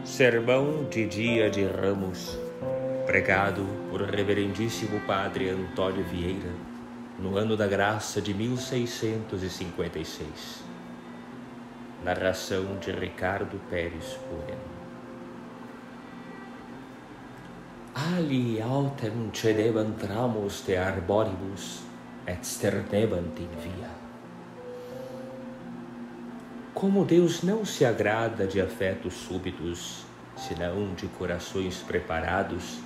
Sermão de Dia de Ramos, pregado por Reverendíssimo Padre Antônio Vieira, no ano da graça de 1656. Narração de Ricardo Pérez Bueno. Ali autem cedebant ramos de arboribus, et sternebant in via. Como Deus não se agrada de afetos súbitos, senão de corações preparados,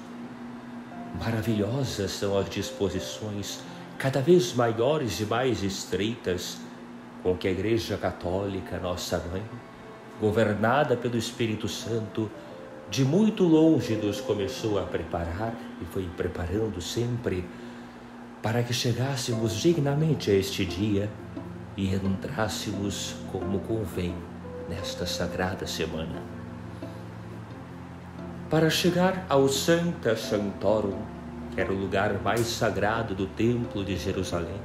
maravilhosas são as disposições cada vez maiores e mais estreitas com que a Igreja Católica, nossa mãe, governada pelo Espírito Santo, de muito longe nos começou a preparar e foi preparando sempre para que chegássemos dignamente a este dia e entrássemos como convém nesta sagrada semana. Para chegar ao Sancta Sanctorum, que era o lugar mais sagrado do Templo de Jerusalém,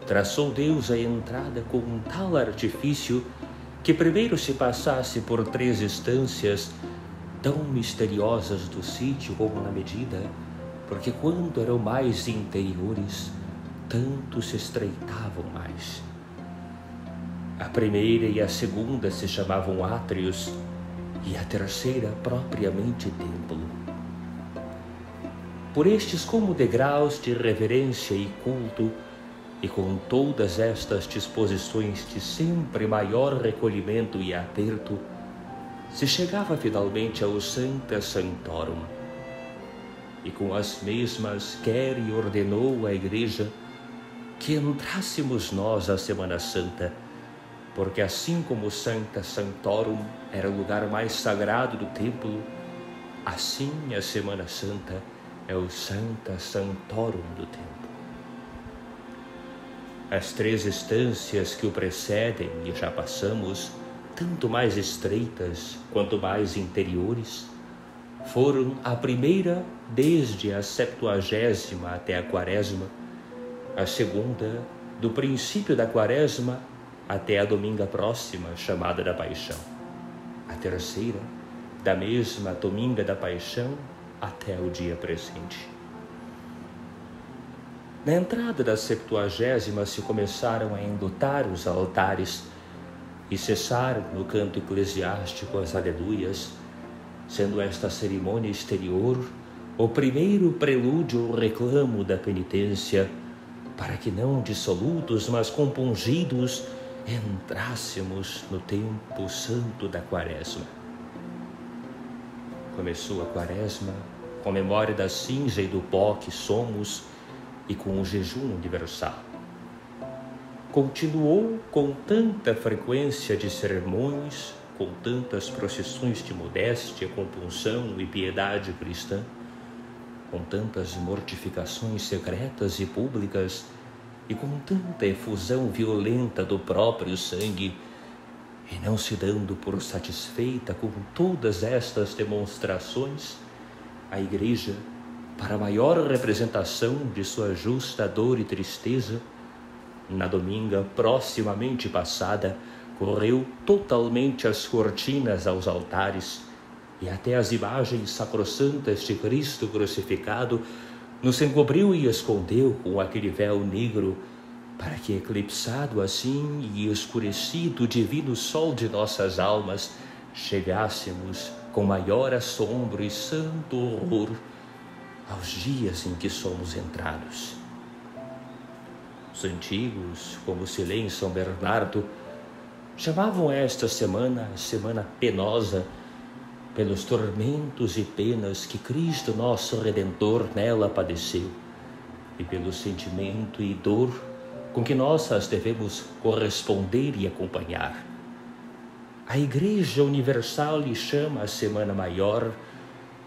traçou Deus a entrada com um tal artifício que primeiro se passasse por 3 estâncias tão misteriosas do sítio como na medida, porque quando eram mais interiores, tanto se estreitavam mais. A primeira e a segunda se chamavam átrios, e a terceira propriamente templo. Por estes como degraus de reverência e culto, e com todas estas disposições de sempre maior recolhimento e aperto, se chegava finalmente ao Sancta Sanctorum. E com as mesmas quer e ordenou a Igreja que entrássemos nós à Semana Santa, porque assim como o Sancta Sanctorum era o lugar mais sagrado do templo, assim a Semana Santa é o Sancta Sanctorum do templo. As 3 estâncias que o precedem, e já passamos, tanto mais estreitas quanto mais interiores, foram a primeira desde a 70ª até a Quaresma, a segunda do princípio da Quaresma até a dominga próxima, chamada da Paixão, a terceira da mesma dominga da Paixão até o dia presente. Na entrada da 70ª se começaram a enlutar os altares e cessaram no canto eclesiástico as aleluias, sendo esta cerimônia exterior o primeiro prelúdio ou reclamo da penitência, para que não dissolutos, mas compungidos, entrássemos no tempo santo da Quaresma. Começou a Quaresma com memória da cinza e do pó que somos e com o jejum universal. Continuou com tanta frequência de sermões, com tantas procissões de modéstia, compunção e piedade cristã, com tantas mortificações secretas e públicas e com tanta efusão violenta do próprio sangue, e não se dando por satisfeita com todas estas demonstrações, a Igreja, para maior representação de sua justa dor e tristeza, na dominga proximamente passada, correu totalmente as cortinas aos altares e até as imagens sacrossantas de Cristo crucificado, nos encobriu e escondeu com aquele véu negro, para que, eclipsado assim e escurecido o divino sol de nossas almas, chegássemos com maior assombro e santo horror aos dias em que somos entrados. Os antigos, como se lê em São Bernardo, chamavam esta semana Semana Penosa, pelos tormentos e penas que Cristo nosso Redentor nela padeceu, e pelo sentimento e dor com que nós as devemos corresponder e acompanhar. A Igreja Universal lhe chama a Semana Maior,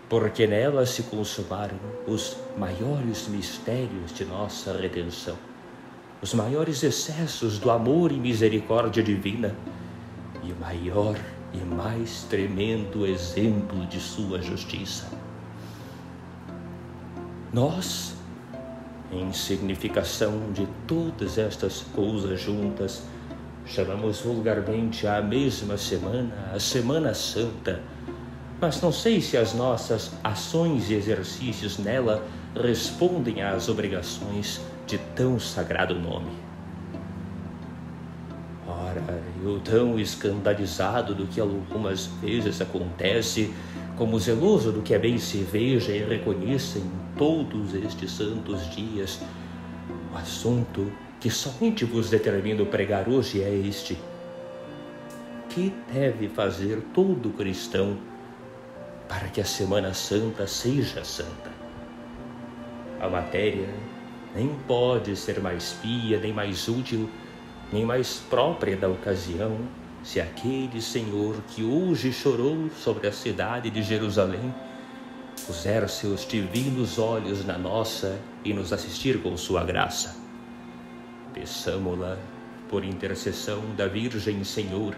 porque nela se consumaram os maiores mistérios de nossa redenção, os maiores excessos do amor e misericórdia divina, e o maior e mais tremendo exemplo de sua justiça. Nós, em significação de todas estas coisas juntas, chamamos vulgarmente à mesma semana a Semana Santa, mas não sei se as nossas ações e exercícios nela respondem às obrigações de tão sagrado nome. Ora, eu tão escandalizado do que algumas vezes acontece, como zeloso do que é bem se veja e reconheça em todos estes santos dias, o assunto que somente vos determino pregar hoje é este: que deve fazer todo cristão para que a Semana Santa seja santa? A matéria nem pode ser mais pia, nem mais útil, nem mais própria da ocasião, se aquele Senhor que hoje chorou sobre a cidade de Jerusalém puser seus divinos olhos na nossa e nos assistir com sua graça. Peçamo-la, por intercessão da Virgem Senhora,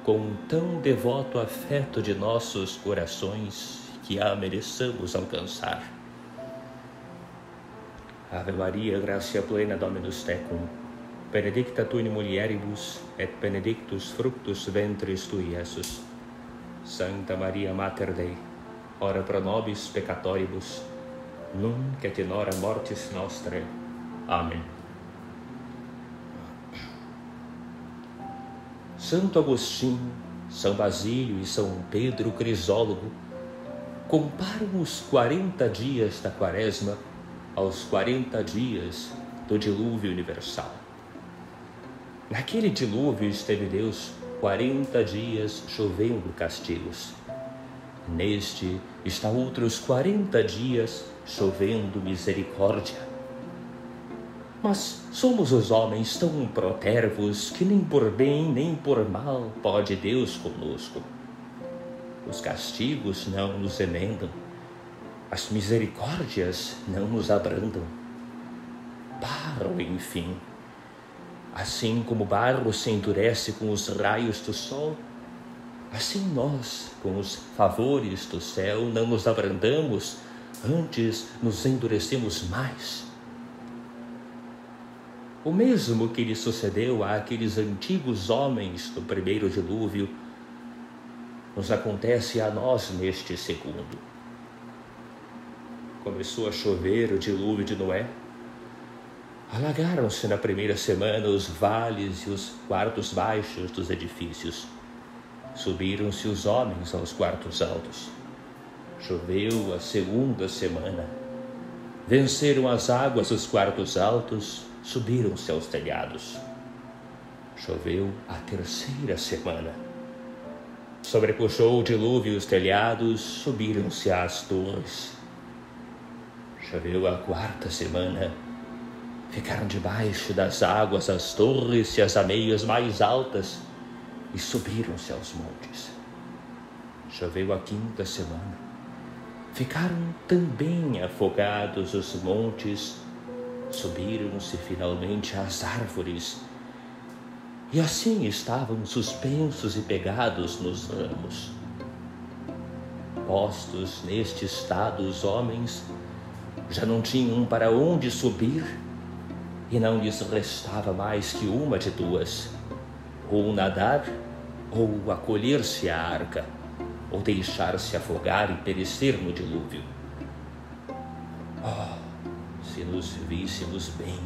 com tão devoto afeto de nossos corações, que a mereçamos alcançar. Ave Maria, gratia plena, Dominus tecum, benedicta tu in mulieribus, et benedictus fructus ventris tui, Iesus. Santa Maria Mater Dei, ora pro nobis peccatoribus, nunc et in hora mortis nostrae. Amém. Santo Agostinho, São Basílio e São Pedro Crisólogo comparam os 40 dias da Quaresma aos 40 dias do dilúvio universal. Naquele dilúvio esteve Deus 40 dias chovendo castigos. Neste está outros 40 dias chovendo misericórdia. Mas somos os homens tão protervos que nem por bem nem por mal pode Deus conosco. Os castigos não nos emendam, as misericórdias não nos abrandam. Barro, enfim. Assim como o barro se endurece com os raios do sol, assim nós, com os favores do céu, não nos abrandamos, antes nos endurecemos mais. O mesmo que lhe sucedeu àqueles antigos homens do primeiro dilúvio, nos acontece a nós neste segundo. Começou a chover o dilúvio de Noé. Alagaram-se na primeira semana os vales e os quartos baixos dos edifícios. Subiram-se os homens aos quartos altos. Choveu a segunda semana. Venceram as águas os quartos altos, subiram-se aos telhados. Choveu a terceira semana. Sobrepuxou o dilúvio os telhados, subiram-se às torres. Choveu a quarta semana. Ficaram debaixo das águas as torres e as ameias mais altas e subiram-se aos montes. Choveu a quinta semana. Ficaram também afogados os montes, subiram-se finalmente às árvores, e assim estavam suspensos e pegados nos ramos. Postos neste estado, os homens já não tinham para onde subir, e não lhes restava mais que uma de duas: ou nadar, ou acolher-se à arca, ou deixar-se afogar e perecer no dilúvio. Oh, se nos víssemos bem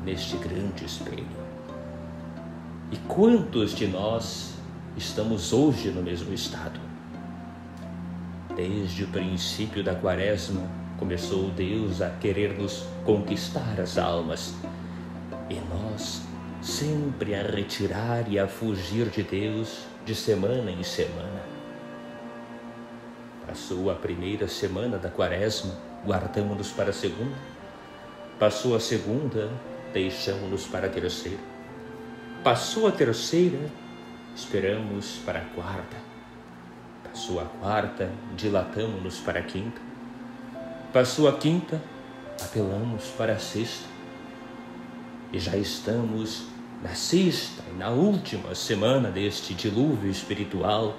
neste grande espelho! E quantos de nós estamos hoje no mesmo estado? Desde o princípio da Quaresma, começou Deus a querer nos conquistar as almas, e nós sempre a retirar e a fugir de Deus de semana em semana. Passou a primeira semana da Quaresma, guardamos-nos para a segunda. Passou a segunda, deixamos-nos para a terceira. Passou a terceira, esperamos para a quarta. Passou a quarta, dilatamos-nos para a quinta. Passou a quinta, apelamos para a sexta. E já estamos na sexta e na última semana deste dilúvio espiritual.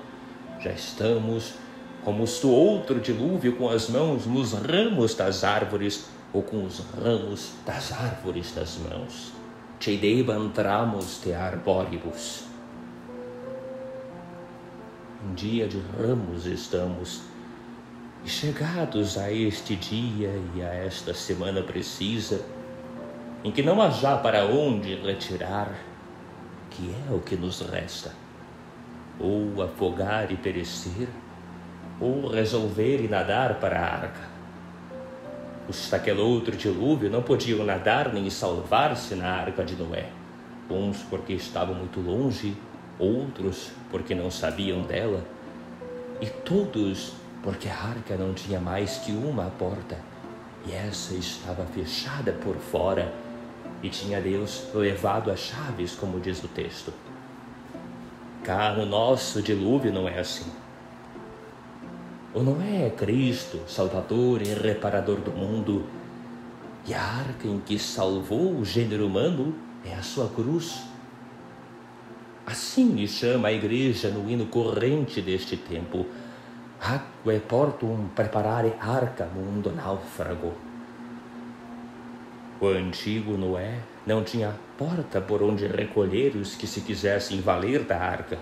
Já estamos como do outro dilúvio, com as mãos nos ramos das árvores, ou com os ramos das árvores nas mãos. Cedebant ramos de arboribus. em dia de Ramos estamos, e chegados a este dia e a esta semana precisa, em que não há já para onde retirar, que é o que nos resta? Ou afogar e perecer, ou resolver e nadar para a arca. Os daquele outro dilúvio não podiam nadar nem salvar-se na arca de Noé, uns porque estavam muito longe, outros porque não sabiam dela, e todos porque a arca não tinha mais que uma porta, e essa estava fechada por fora, e tinha Deus levado as chaves, como diz o texto. Cá no nosso dilúvio não é assim. O Noé é Cristo, Salvador e Reparador do mundo, e a arca em que salvou o gênero humano é a sua cruz. Assim lhe chama a igreja no hino corrente deste tempo: Aquae portum preparare arca mundo náufrago. O antigo Noé não tinha porta por onde recolher os que se quisessem valer da arca.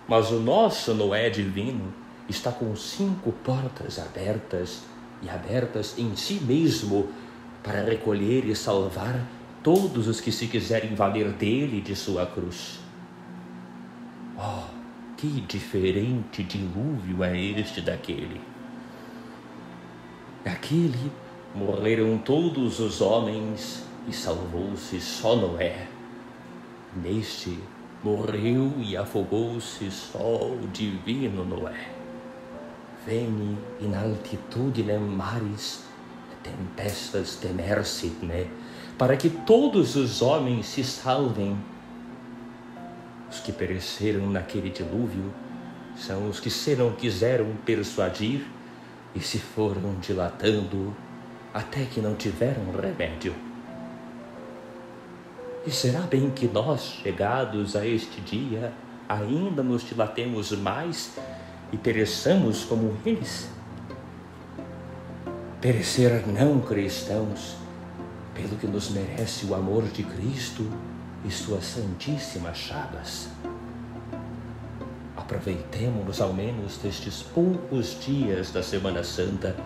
Mas o nosso Noé divino está com 5 portas abertas, e abertas em si mesmo, para recolher e salvar todos os que se quiserem valer dele e de sua cruz. Oh, que diferente dilúvio é este daquele! Naquele morreram todos os homens e salvou-se só Noé. Neste morreu e afogou-se só o divino Noé. Veni in altitudinem maris tempestas temersit me, para que todos os homens se salvem. Os que pereceram naquele dilúvio são os que se não quiseram persuadir e se foram dilatando até que não tiveram remédio. E será bem que nós, chegados a este dia, ainda nos dilatemos mais e pereçamos como eles? Perecer não cristãos, pelo que nos merece o amor de Cristo e suas santíssimas chagas. Aproveitemo-nos ao menos destes poucos dias da Semana Santa,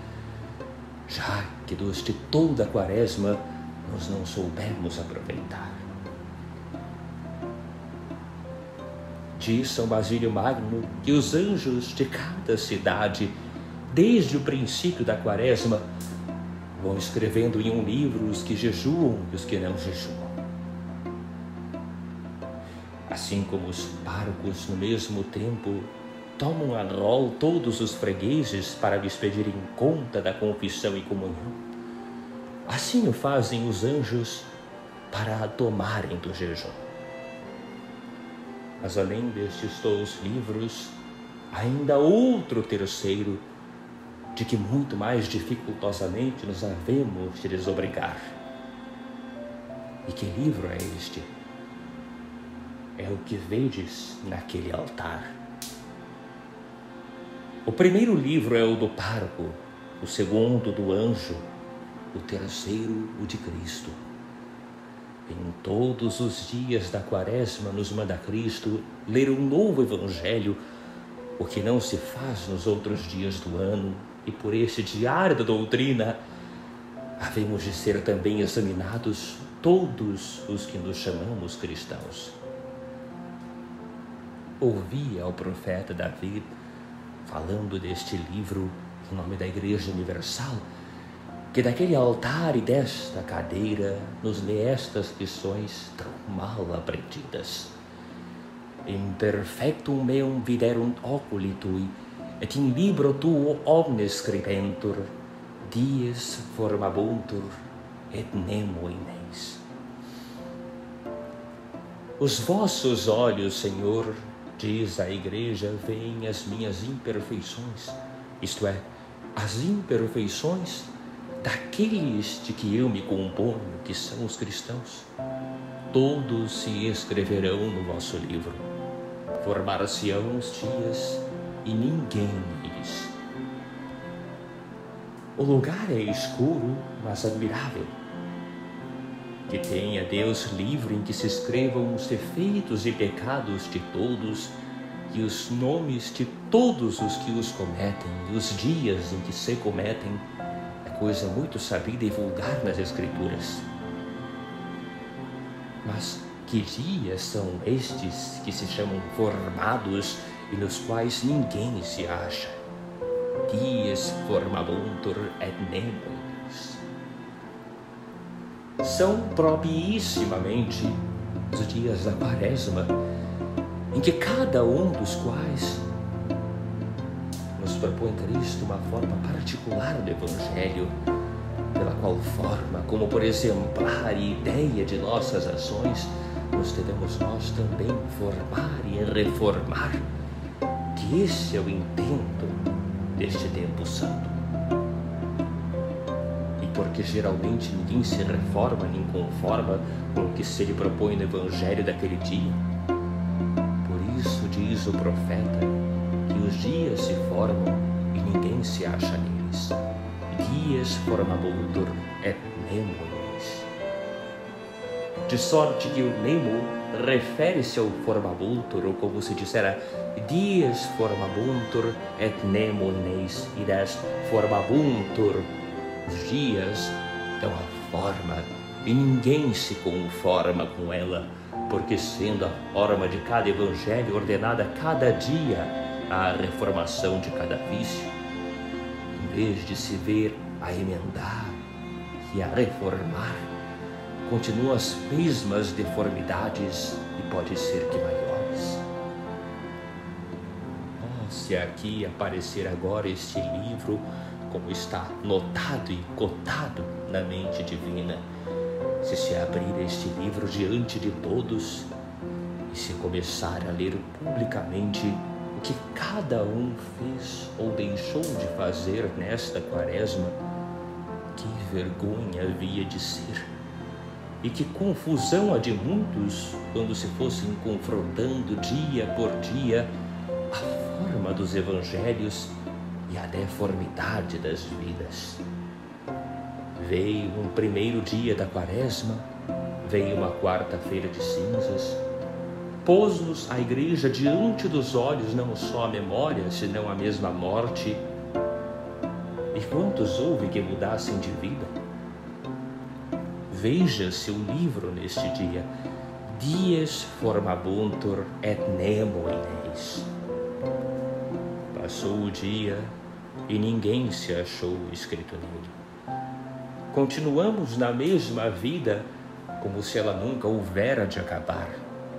já que durante toda a Quaresma nós não soubemos aproveitar. Diz São Basílio Magno que os anjos de cada cidade, desde o princípio da Quaresma, vão escrevendo em um livro os que jejuam e os que não jejuam. Assim como os párocos, no mesmo tempo, tomam a rol todos os fregueses para lhes pedirem conta da confissão e comunhão, assim o fazem os anjos para a tomarem do jejum. Mas além destes 2 livros, ainda outro terceiro, de que muito mais dificultosamente nos havemos de desobrigar. E que livro é este? É o que vedes naquele altar. O primeiro livro é o do pároco, o segundo do anjo, o terceiro o de Cristo. Em todos os dias da Quaresma nos manda Cristo ler um novo evangelho, o que não se faz nos outros dias do ano, e por este diário da doutrina havemos de ser também examinados todos os que nos chamamos cristãos. Ouvia o profeta Davi falando deste livro em nome da Igreja Universal, que daquele altar e desta cadeira nos lê estas lições tão mal aprendidas. Imperfectum meum viderunt oculi tui, et in libro tuo omnes scribentur, dies formabuntur, et nemo ineis. Os vossos olhos, Senhor, diz a Igreja, veem as minhas imperfeições, isto é, as imperfeições daqueles de que eu me componho, que são os cristãos. Todos se escreverão no vosso livro. Formar-se-ão os dias e ninguém neles. O lugar é escuro, mas admirável. Que tenha Deus livro em que se escrevam os defeitos e pecados de todos e os nomes de todos os que os cometem e os dias em que se cometem é coisa muito sabida e vulgar nas Escrituras. Mas que dias são estes que se chamam formados e nos quais ninguém se acha? Dies formabuntur et nemones. São propriissimamente os dias da Quaresma, em que cada um dos quais nos propõe Cristo uma forma particular do Evangelho, pela qual forma, como por exemplar e ideia de nossas ações, nos devemos nós também formar e reformar, que esse é o intento deste tempo santo. E porque geralmente ninguém se reforma nem conforma com o que se lhe propõe no Evangelho daquele dia, por isso diz o profeta que os dias se formam e ninguém se acha neles. Dies formabuntur et nemones. De sorte que o nemo refere-se ao formabuntur, ou como se dissera, dies formabuntur et nemones, e das formabuntur. Os dias dão a forma e ninguém se conforma com ela, porque sendo a forma de cada evangelho ordenada cada dia à reformação de cada vício, em vez de se ver a emendar e a reformar, continuam as mesmas deformidades e pode ser que maiores. Oh, se aqui aparecer agora este livro, como está notado e cotado na mente divina, se abrir este livro diante de todos e se começar a ler publicamente o que cada um fez ou deixou de fazer nesta Quaresma, que vergonha havia de ser, e que confusão há de muitos quando se fossem confrontando dia por dia a forma dos evangelhos e a deformidade das vidas. Veio um primeiro dia da Quaresma, veio uma quarta-feira de cinzas, pôs-nos a igreja diante dos olhos não só a memória, senão a mesma morte. E quantos houve que mudassem de vida? Veja seu livro neste dia, Dies formabuntur et nemones. Passou o dia e ninguém se achou escrito nele. Continuamos na mesma vida como se ela nunca houvera de acabar.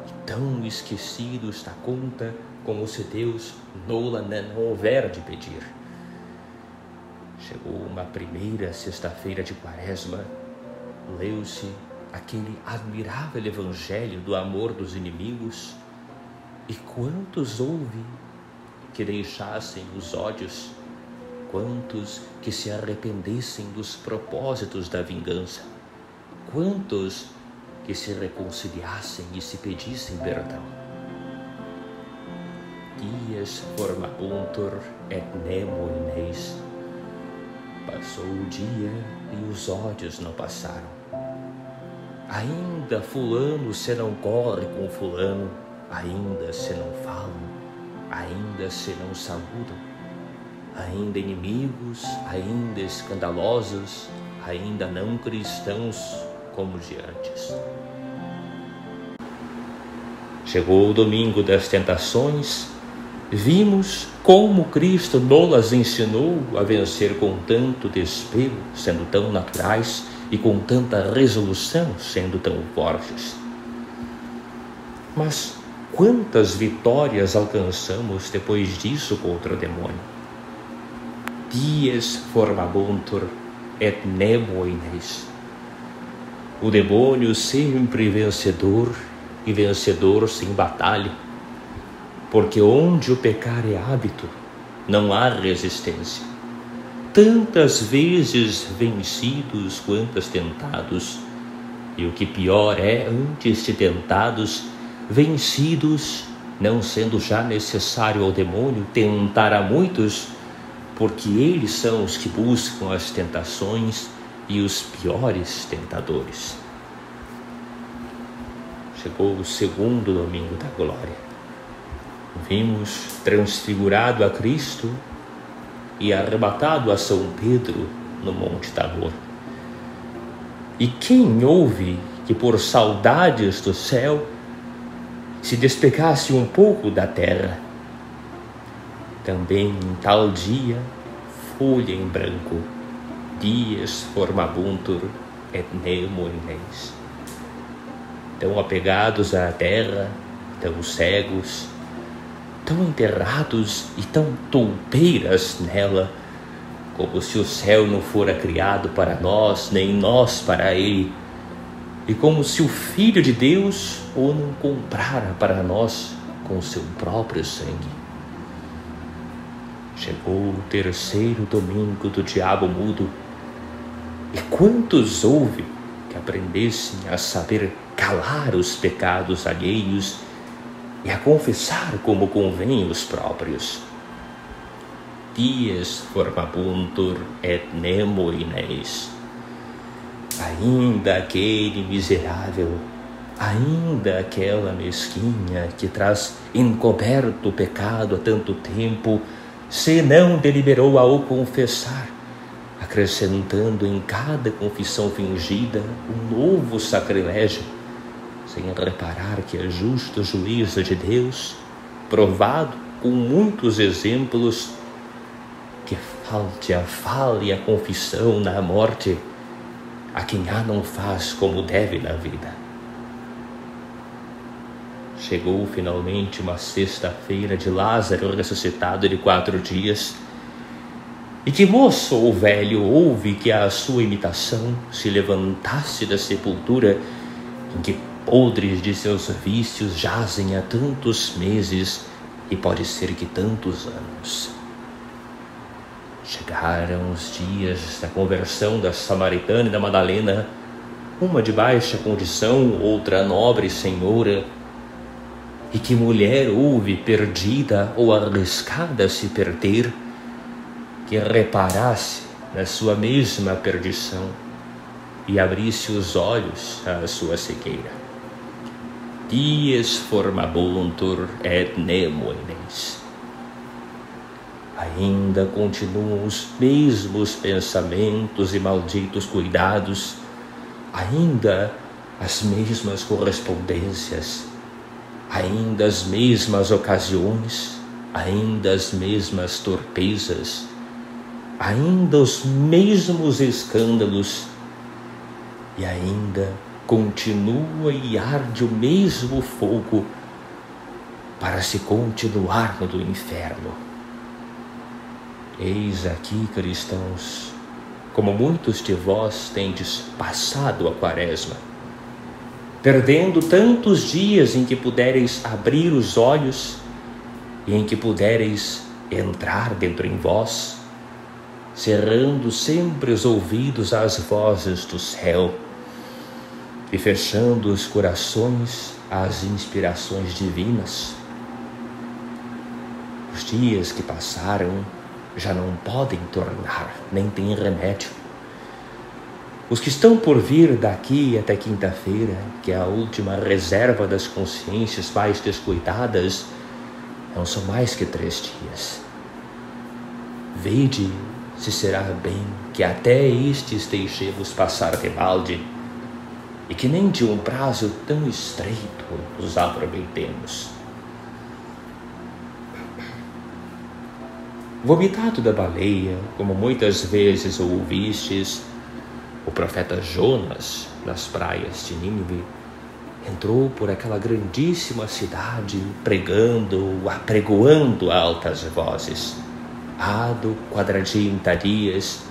E tão esquecido está conta como se Deus nola não houvera de pedir. Chegou uma primeira sexta-feira de Quaresma, leu-se aquele admirável evangelho do amor dos inimigos, e quantos houve que deixassem os ódios, quantos que se arrependessem dos propósitos da vingança, quantos que se reconciliassem e se pedissem perdão. Dies formabuntur et nemones. Passou o dia e os ódios não passaram. Ainda fulano se não corre com fulano, ainda se não falam, ainda se não saúdam, ainda inimigos, ainda escandalosos, ainda não cristãos como de antes. Chegou o domingo das tentações, vimos como Cristo nos ensinou a vencer com tanto desespero, sendo tão naturais, e com tanta resolução, sendo tão fortes. Mas quantas vitórias alcançamos depois disso contra o demônio? Dies formabuntur et nemones. O demônio sempre vencedor, e vencedor sem batalha, porque onde o pecar é hábito, não há resistência. Tantas vezes vencidos quantas tentados, e o que pior é, antes de tentados, vencidos, não sendo já necessário ao demônio tentar a muitos, porque eles são os que buscam as tentações e os piores tentadores. Chegou o segundo domingo da glória. Vimos transfigurado a Cristo e arrebatado a São Pedro no Monte Tabor. E quem houve que por saudades do céu se despegasse um pouco da terra? Também em tal dia, folha em branco, dies formabuntur et nemo in eis. Tão apegados à terra, tão cegos, tão enterrados e tão toupeiras nela, como se o céu não fora criado para nós, nem nós para ele, e como se o Filho de Deus o não comprara para nós com seu próprio sangue. Chegou o terceiro domingo do diabo mudo, e quantos houve que aprendessem a saber calar os pecados alheios e a confessar como convém os próprios. Dies formabuntur et nemo in eis. Ainda aquele miserável, ainda aquela mesquinha que traz encoberto o pecado há tanto tempo, se não deliberou ao confessar, acrescentando em cada confissão fingida um novo sacrilégio, sem reparar que é justo juízo de Deus, provado com muitos exemplos, que falte a fala e a confissão na morte a quem a não faz como deve na vida. Chegou finalmente uma sexta-feira de Lázaro ressuscitado de 4 dias, e que moço ou velho houve que a sua imitação se levantasse da sepultura em que podres de seus vícios jazem há tantos meses e pode ser que tantos anos. Chegaram os dias da conversão da Samaritana e da Madalena, uma de baixa condição, outra nobre senhora. E que mulher houve perdida ou arriscada a se perder, que reparasse na sua mesma perdição e abrisse os olhos à sua cegueira. Dies formabuntur et nemo in eis. Ainda continuam os mesmos pensamentos e malditos cuidados, ainda as mesmas correspondências, ainda as mesmas ocasiões, ainda as mesmas torpezas, ainda os mesmos escândalos, e ainda continua e arde o mesmo fogo para se continuar no do inferno. Eis aqui, cristãos, como muitos de vós tendes passado a quaresma, perdendo tantos dias em que pudereis abrir os olhos e em que pudereis entrar dentro em vós, cerrando sempre os ouvidos às vozes do céu e fechando os corações às inspirações divinas. Os dias que passaram já não podem tornar, nem têm remédio. Os que estão por vir daqui até quinta-feira, que é a última reserva das consciências mais descuidadas, não são mais que 3 dias. Vede se será bem que até estes deixemos passar de balde, e que nem de um prazo tão estreito nos aproveitemos. Vomitado da baleia, como muitas vezes ouvistes, o profeta Jonas, nas praias de Nínive, entrou por aquela grandíssima cidade apregoando altas vozes. Ad 40 dias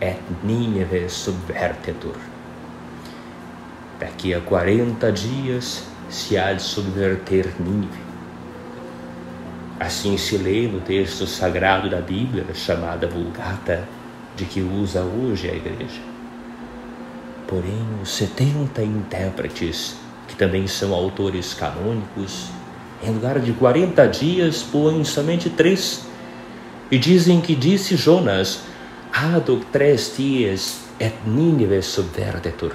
et Nínive subvertetur. Daqui a 40 dias se há de subverter Nínive. Assim se lê no texto sagrado da Bíblia, chamada Vulgata, de que usa hoje a Igreja. Porém, os 70 intérpretes, que também são autores canônicos, em lugar de 40 dias, põem somente 3, e dizem que disse Jonas, ad 3 dias et Nínive subvertetur.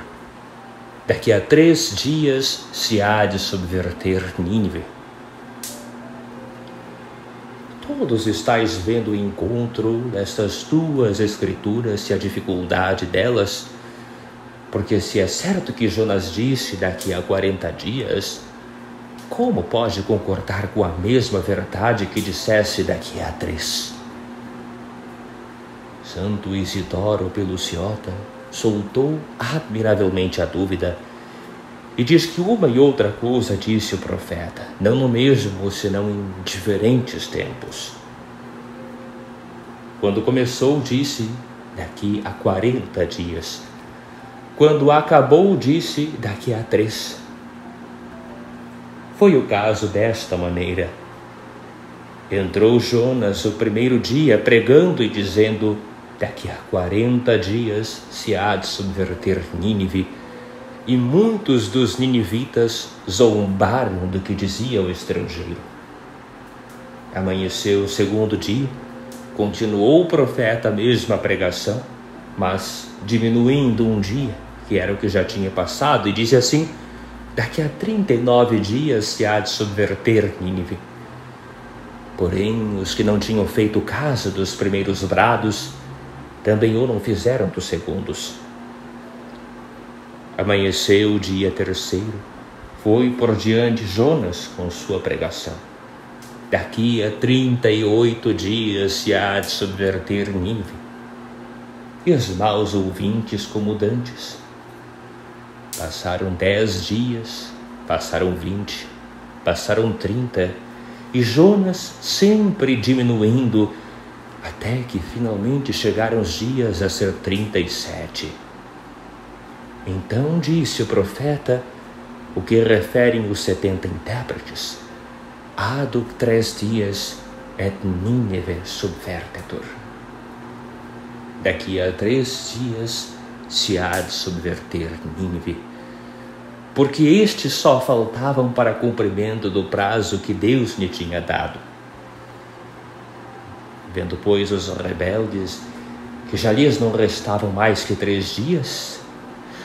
Daqui a 3 dias se há de subverter Nínive. todos estáis vendo o encontro destas duas escrituras e a dificuldade delas, porque se é certo que Jonas disse daqui a 40 dias, como pode concordar com a mesma verdade que dissesse daqui a 3? Santo Isidoro Peluciota soltou admiravelmente a dúvida e diz que uma e outra coisa disse o profeta, não no mesmo, senão em diferentes tempos. Quando começou, disse daqui a 40 dias. Quando acabou, disse daqui a 3. Foi o caso desta maneira. Entrou Jonas o primeiro dia pregando e dizendo: daqui a 40 dias se há de subverter Nínive. E muitos dos ninivitas zombaram do que dizia o estrangeiro. Amanheceu o segundo dia, continuou o profeta a mesma pregação, mas diminuindo um dia, que era o que já tinha passado, e disse assim: daqui a 39 dias se há de subverter Nínive. Porém, os que não tinham feito caso dos primeiros brados, também o não fizeram dos segundos. Amanheceu o dia terceiro, foi por diante Jonas com sua pregação. Daqui a 38 dias se há de subverter Nínive. E os maus ouvintes como dantes. Passaram 10 dias, passaram 20, passaram 30, e Jonas sempre diminuindo, até que finalmente chegaram os dias a ser 37. Então disse o profeta o que referem os 70 intérpretes: ad 3 dias et Nínive subvertetur. Daqui a 3 dias se há de subverter Nínive, porque estes só faltavam para cumprimento do prazo que Deus lhe tinha dado. Vendo, pois, os rebeldes que já lhes não restavam mais que 3 dias,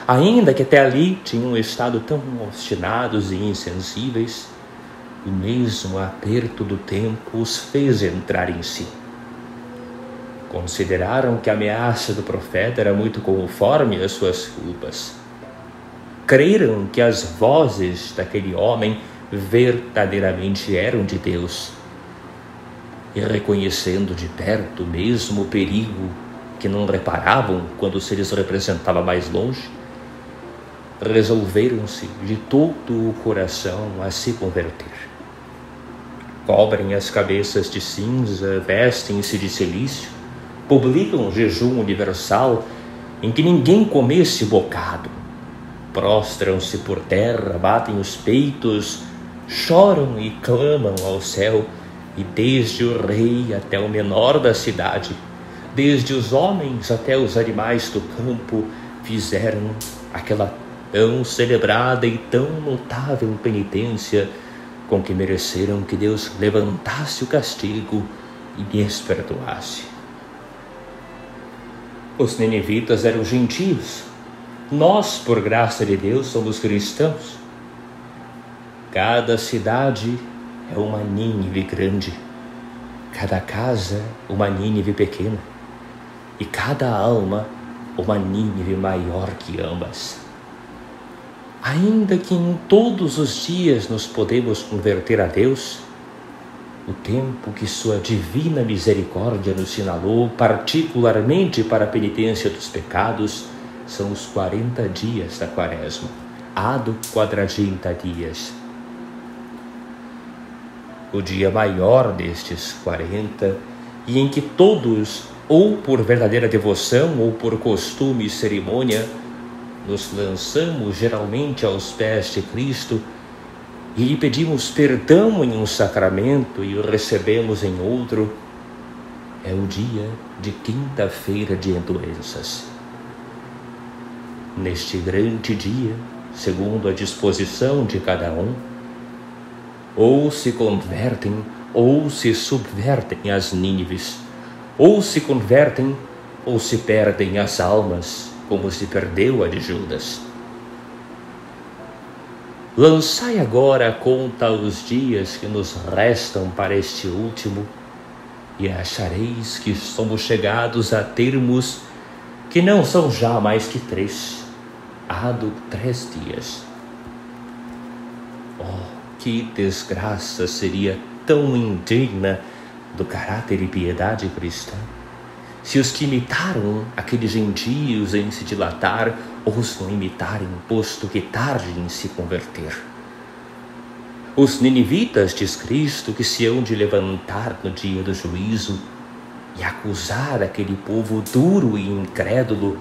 ainda que até ali tinham estado tão obstinados e insensíveis, o mesmo aperto do tempo os fez entrar em si. Consideraram que a ameaça do profeta era muito conforme às suas culpas. Creram que as vozes daquele homem verdadeiramente eram de Deus. E reconhecendo de perto mesmo o perigo que não reparavam quando se lhes representava mais longe, resolveram-se de todo o coração a se converter. Cobrem as cabeças de cinza, vestem-se de cilício, publicam um jejum universal em que ninguém comesse bocado, prostram-se por terra, batem os peitos, choram e clamam ao céu, e desde o rei até o menor da cidade, desde os homens até os animais do campo, fizeram aquela tão celebrada e tão notável penitência com que mereceram que Deus levantasse o castigo e lhes perdoasse. Os ninivitas eram gentios. Nós, por graça de Deus, somos cristãos. Cada cidade é uma Nínive grande, cada casa uma Nínive pequena, e cada alma uma Nínive maior que ambas. Ainda que em todos os dias nos podemos converter a Deus, o tempo que sua divina misericórdia nos sinalou, particularmente para a penitência dos pecados, são os 40 dias da quaresma, ad 40 dias. O dia maior destes 40, e em que todos, ou por verdadeira devoção, ou por costume e cerimônia, nos lançamos geralmente aos pés de Cristo e lhe pedimos perdão em um sacramento e o recebemos em outro, é o dia de quinta-feira de Endoenças. Neste grande dia, segundo a disposição de cada um, ou se convertem ou se subvertem as Nínives, ou se convertem ou se perdem as almas, como se perdeu a de Judas. Lançai agora a conta aos dias que nos restam para este último, e achareis que somos chegados a termos que não são já mais que 3, há 3 dias. Oh, que desgraça seria tão indigna do caráter e piedade cristã, se os que imitaram aqueles gentios em se dilatar os não imitarem, posto que tarde em se converter. Os ninivitas, diz Cristo, que se hão de levantar no dia do juízo e acusar aquele povo duro e incrédulo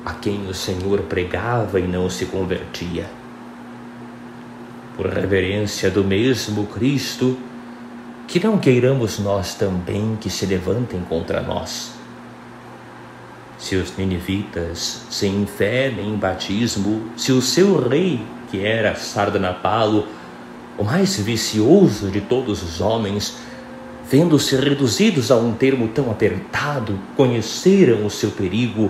a quem o Senhor pregava e não se convertia. Por reverência do mesmo Cristo, que não queiramos nós também que se levantem contra nós. Se os ninivitas, sem fé nem batismo, se o seu rei, que era Sardanapalo, o mais vicioso de todos os homens, vendo-se reduzidos a um termo tão apertado, conheceram o seu perigo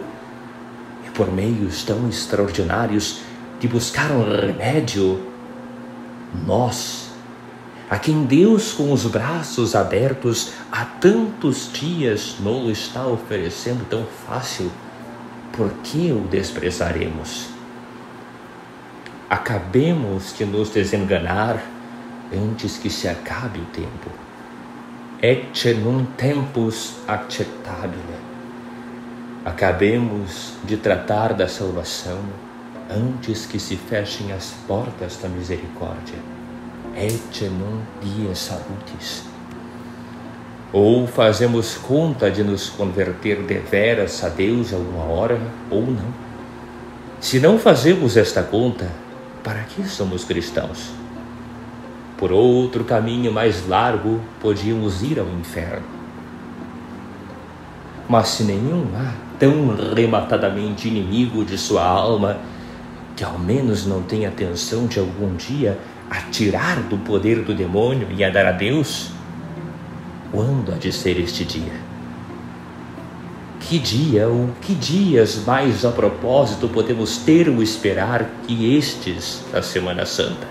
e por meios tão extraordinários de buscar um remédio, nós, a quem Deus com os braços abertos há tantos dias não está oferecendo tão fácil, por que o desprezaremos? Acabemos de nos desenganar antes que se acabe o tempo. Ecce nunc tempus acceptabile. Acabemos de tratar da salvação antes que se fechem as portas da misericórdia. Ecce nunc dies salutis. Ou fazemos conta de nos converter deveras a Deus a uma hora, ou não. Se não fazemos esta conta, para que somos cristãos? Por outro caminho mais largo, podíamos ir ao inferno. Mas se nenhum há tão rematadamente inimigo de sua alma, que ao menos não tenha atenção de algum dia a tirar do poder do demônio e a dar a Deus, quando há de ser este dia? Que dia ou que dias mais a propósito podemos ter ou esperar que estes da Semana Santa?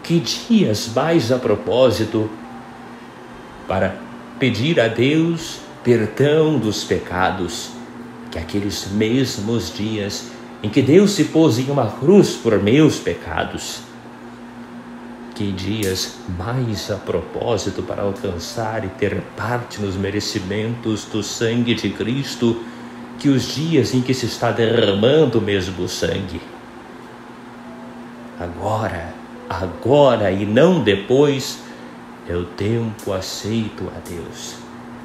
Que dias mais a propósito para pedir a Deus perdão dos pecados, que aqueles mesmos dias em que Deus se pôs em uma cruz por meus pecados? Que dias mais a propósito para alcançar e ter parte nos merecimentos do sangue de Cristo, que os dias em que se está derramando o mesmo sangue? Agora e não depois, é o tempo aceito a Deus.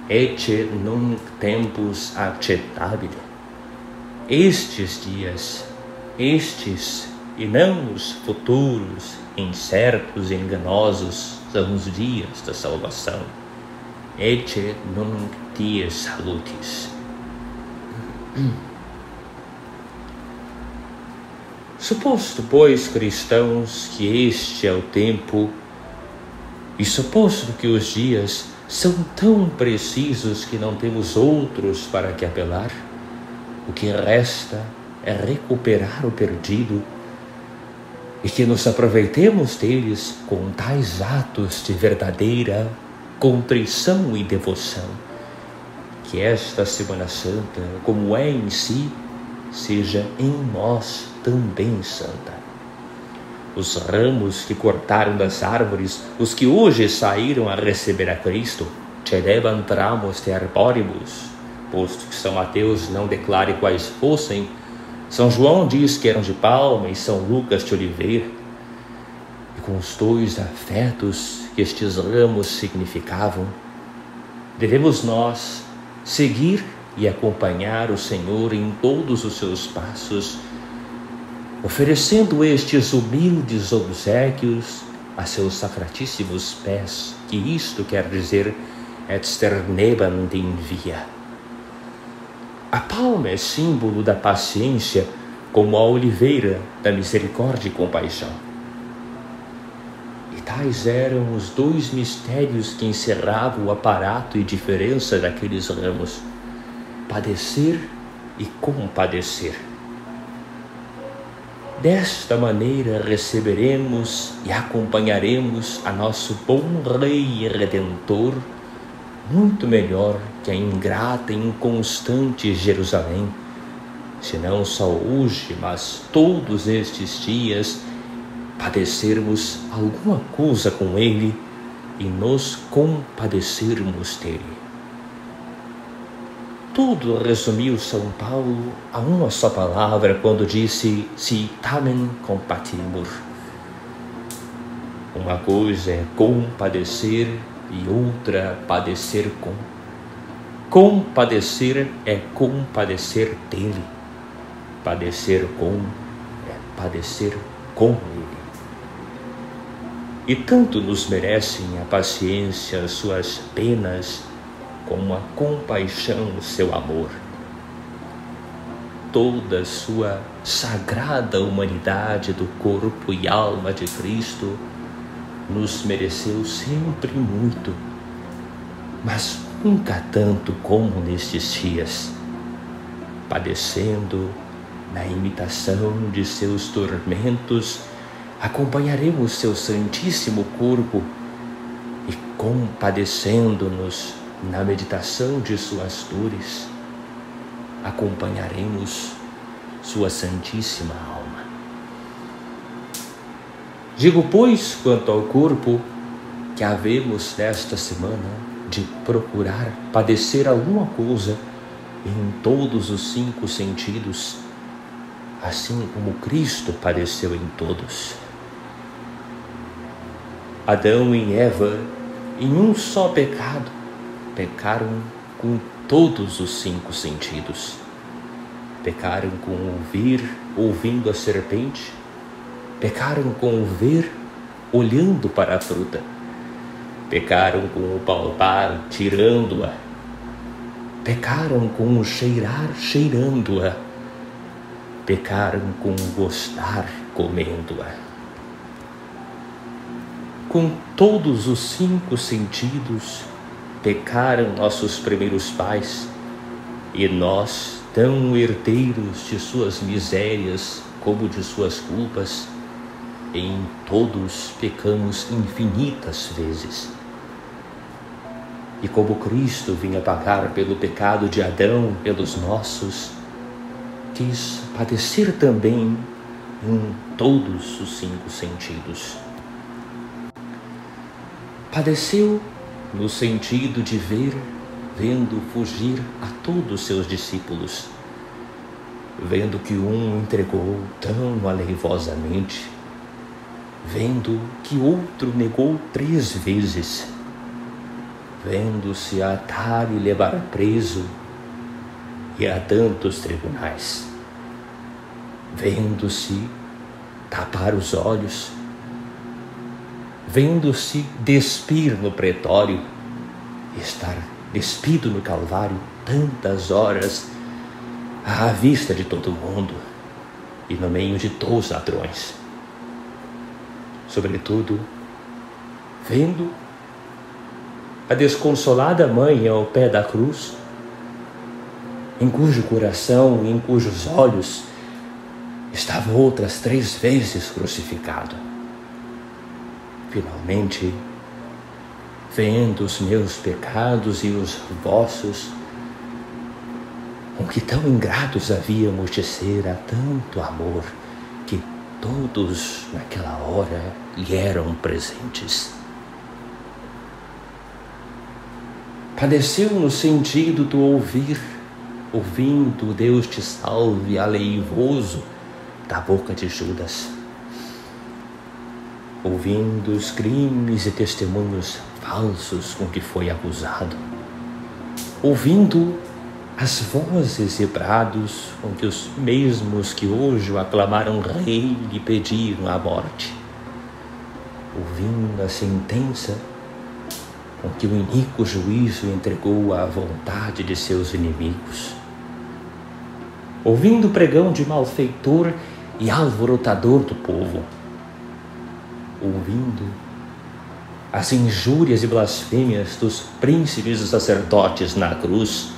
Ecce nunc tempus acceptabile. Estes dias, e não os futuros, incertos e enganosos, são os dias da salvação. Ecce nunc dies salutis. Suposto, pois, cristãos, que este é o tempo, e suposto que os dias são tão precisos que não temos outros para que apelar, o que resta é recuperar o perdido e que nos aproveitemos deles com tais atos de verdadeira contrição e devoção, que esta Semana Santa, como é em si, seja em nós também santa. Os ramos que cortaram das árvores, os que hoje saíram a receber a Cristo, cedeban tramos de arboribus, posto que São Mateus não declare quais fossem, São João diz que eram de palma e São Lucas de oliveira, e com os 2 afetos que estes ramos significavam, devemos nós seguir e acompanhar o Senhor em todos os seus passos, oferecendo estes humildes obséquios a seus sacratíssimos pés, que isto quer dizer et sternebant in via. A palma é símbolo da paciência, como a oliveira da misericórdia e compaixão. E tais eram os 2 mistérios que encerravam o aparato e diferença daqueles ramos: padecer e compadecer. Desta maneira receberemos e acompanharemos a nosso bom Rei e Redentor muito melhor que a ingrata e inconstante Jerusalém, se não só hoje, mas todos estes dias, padecermos alguma coisa com ele e nos compadecermos dele. Tudo resumiu São Paulo a uma só palavra quando disse "si tamen compatimur". Uma coisa é compadecer e outra padecer com. Compadecer é compadecer dele. Padecer com é padecer com ele. E tanto nos merecem a paciência suas penas, como a compaixão o seu amor. Toda a sua sagrada humanidade do corpo e alma de Cristo nos mereceu sempre muito, mas nunca tanto como nestes dias, padecendo na imitação de seus tormentos, acompanharemos seu santíssimo corpo e, compadecendo-nos na meditação de suas dores, acompanharemos sua santíssima alma. Digo, pois, quanto ao corpo, que havemos nesta semana de procurar padecer alguma coisa em todos os 5 sentidos, assim como Cristo padeceu em todos. Adão e Eva, em um só pecado, pecaram com todos os 5 sentidos. Pecaram com ouvir, ouvindo a serpente. Pecaram com o ver, olhando para a fruta. Pecaram com o palpar, tirando-a. Pecaram com o cheirar, cheirando-a. Pecaram com o gostar, comendo-a. Com todos os 5 sentidos, pecaram nossos primeiros pais, e nós, tão herdeiros de suas misérias como de suas culpas, em todos pecamos infinitas vezes. E como Cristo vinha pagar pelo pecado de Adão, pelos nossos, quis padecer também em todos os 5 sentidos. Padeceu no sentido de ver, vendo fugir a todos seus discípulos, vendo que um entregou tão aleivosamente, vendo que outro negou 3 vezes, vendo-se atar e levar preso e a tantos tribunais, vendo-se tapar os olhos, vendo-se despir no pretório, estar despido no Calvário tantas horas à vista de todo mundo e no meio de 2 ladrões. Sobretudo, vendo a desconsolada mãe ao pé da cruz, em cujo coração e em cujos olhos estava outras 3 vezes crucificado. Finalmente, vendo os meus pecados e os vossos, com que tão ingratos havíamos de ser a tanto amor, que todos naquela hora lhe eram presentes. Padeceu no sentido do ouvir, ouvindo Deus te salve, aleivoso, da boca de Judas, ouvindo os crimes e testemunhos falsos com que foi acusado, ouvindo as vozes e brados com que os mesmos que hoje o aclamaram rei lhe pediram a morte, ouvindo a sentença com que o iníquo juízo entregou à vontade de seus inimigos, ouvindo o pregão de malfeitor e alvorotador do povo, ouvindo as injúrias e blasfêmias dos príncipes e sacerdotes na cruz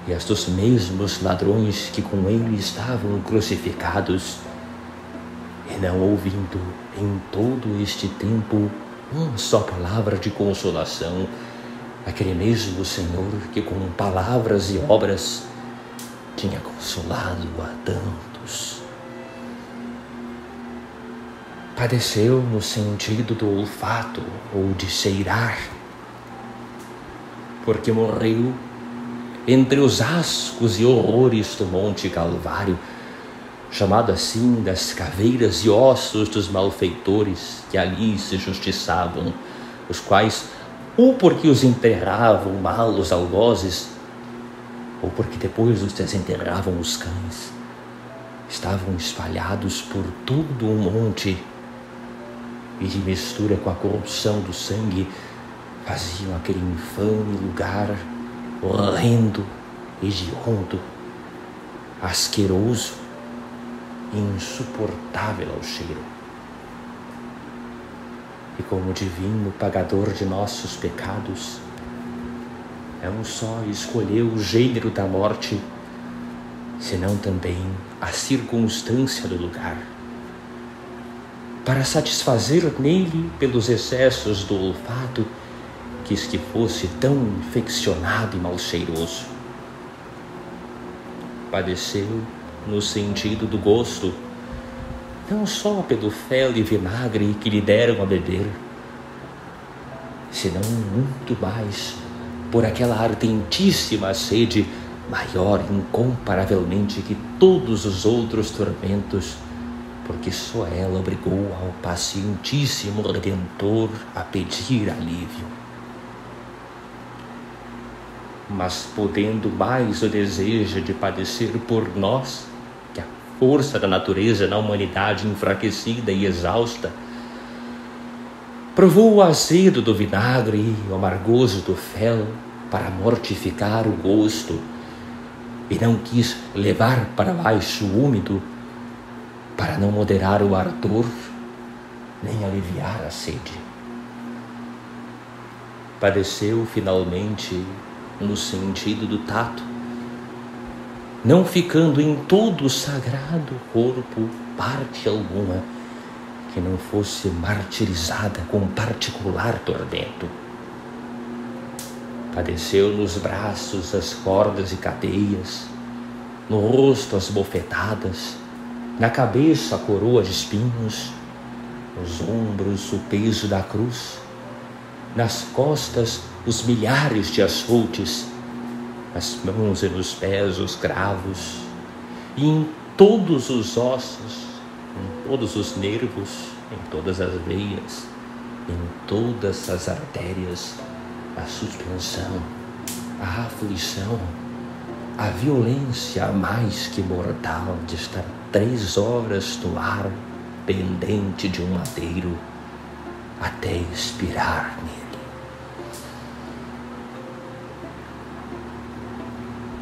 e as dos mesmos ladrões que com ele estavam crucificados, e não ouvindo em todo este tempo uma só palavra de consolação, aquele mesmo Senhor que com palavras e obras tinha consolado a tantos. Padeceu no sentido do olfato ou de cheirar, porque morreu entre os ascos e horrores do Monte Calvário, chamado assim das caveiras e ossos dos malfeitores que ali se justiçavam, os quais, ou porque os enterravam mal os algozes, ou porque depois os desenterravam os cães, estavam espalhados por todo o monte e, de mistura com a corrupção do sangue, faziam aquele infame lugar horrendo, hediondo, asqueroso e insuportável ao cheiro. E como divino pagador de nossos pecados, não só escolheu o gênero da morte, senão também a circunstância do lugar, para satisfazer nele, pelos excessos do olfato, quis que fosse tão infeccionado e mal cheiroso. Padeceu no sentido do gosto, não só pelo fel e vinagre que lhe deram a beber, senão muito mais por aquela ardentíssima sede, maior incomparavelmente que todos os outros tormentos, porque só ela obrigou ao pacientíssimo Redentor a pedir alívio. Mas podendo mais o desejo de padecer por nós, que a força da natureza na humanidade enfraquecida e exausta, provou o azedo do vinagre e o amargoso do fel para mortificar o gosto, e não quis levar para baixo o úmido para não moderar o ardor nem aliviar a sede. Padeceu finalmente no sentido do tato, não ficando em todo o sagrado corpo parte alguma que não fosse martirizada com particular tormento. Padeceu nos braços as cordas e cadeias, no rosto as bofetadas, na cabeça a coroa de espinhos, nos ombros o peso da cruz, nas costas os milhares de açoutes, nas mãos e nos pés os cravos, e em todos os ossos, em todos os nervos, em todas as veias, em todas as artérias, a suspensão, a aflição, a violência mais que mortal de estar 3 horas no ar, pendente de um madeiro, até expirar nele.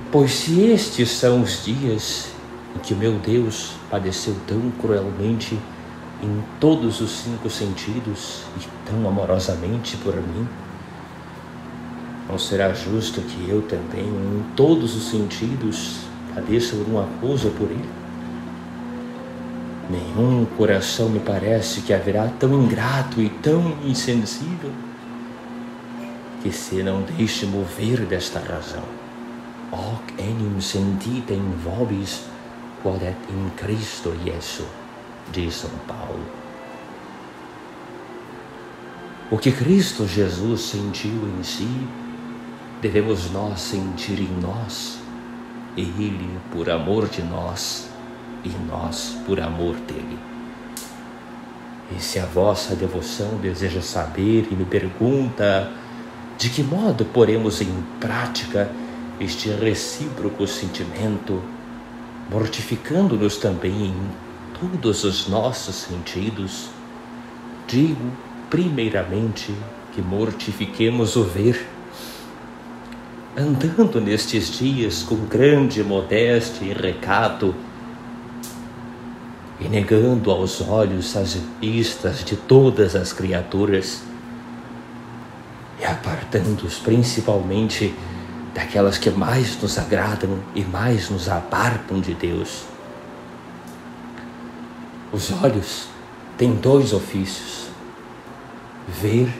Pois se estes são os dias em que meu Deus padeceu tão cruelmente em todos os 5 sentidos e tão amorosamente por mim, não será justo que eu também, em todos os sentidos, padeça alguma coisa por ele? Nenhum coração me parece que haverá tão ingrato e tão insensível que se não deixe mover desta razão. Hoc enim sentitem vobis, quod et in Cristo Iesu, diz São Paulo. O que Cristo Jesus sentiu em si, devemos nós sentir em nós, Ele por amor de nós e nós por amor dele. E se a vossa devoção deseja saber e me pergunta de que modo poremos em prática este recíproco sentimento, mortificando-nos também em todos os nossos sentidos, digo primeiramente que mortifiquemos o ver, andando nestes dias com grande modéstia e recato, e negando aos olhos as vistas de todas as criaturas, e apartando-os principalmente daquelas que mais nos agradam e mais nos apartam de Deus. Os olhos têm 2 ofícios: ver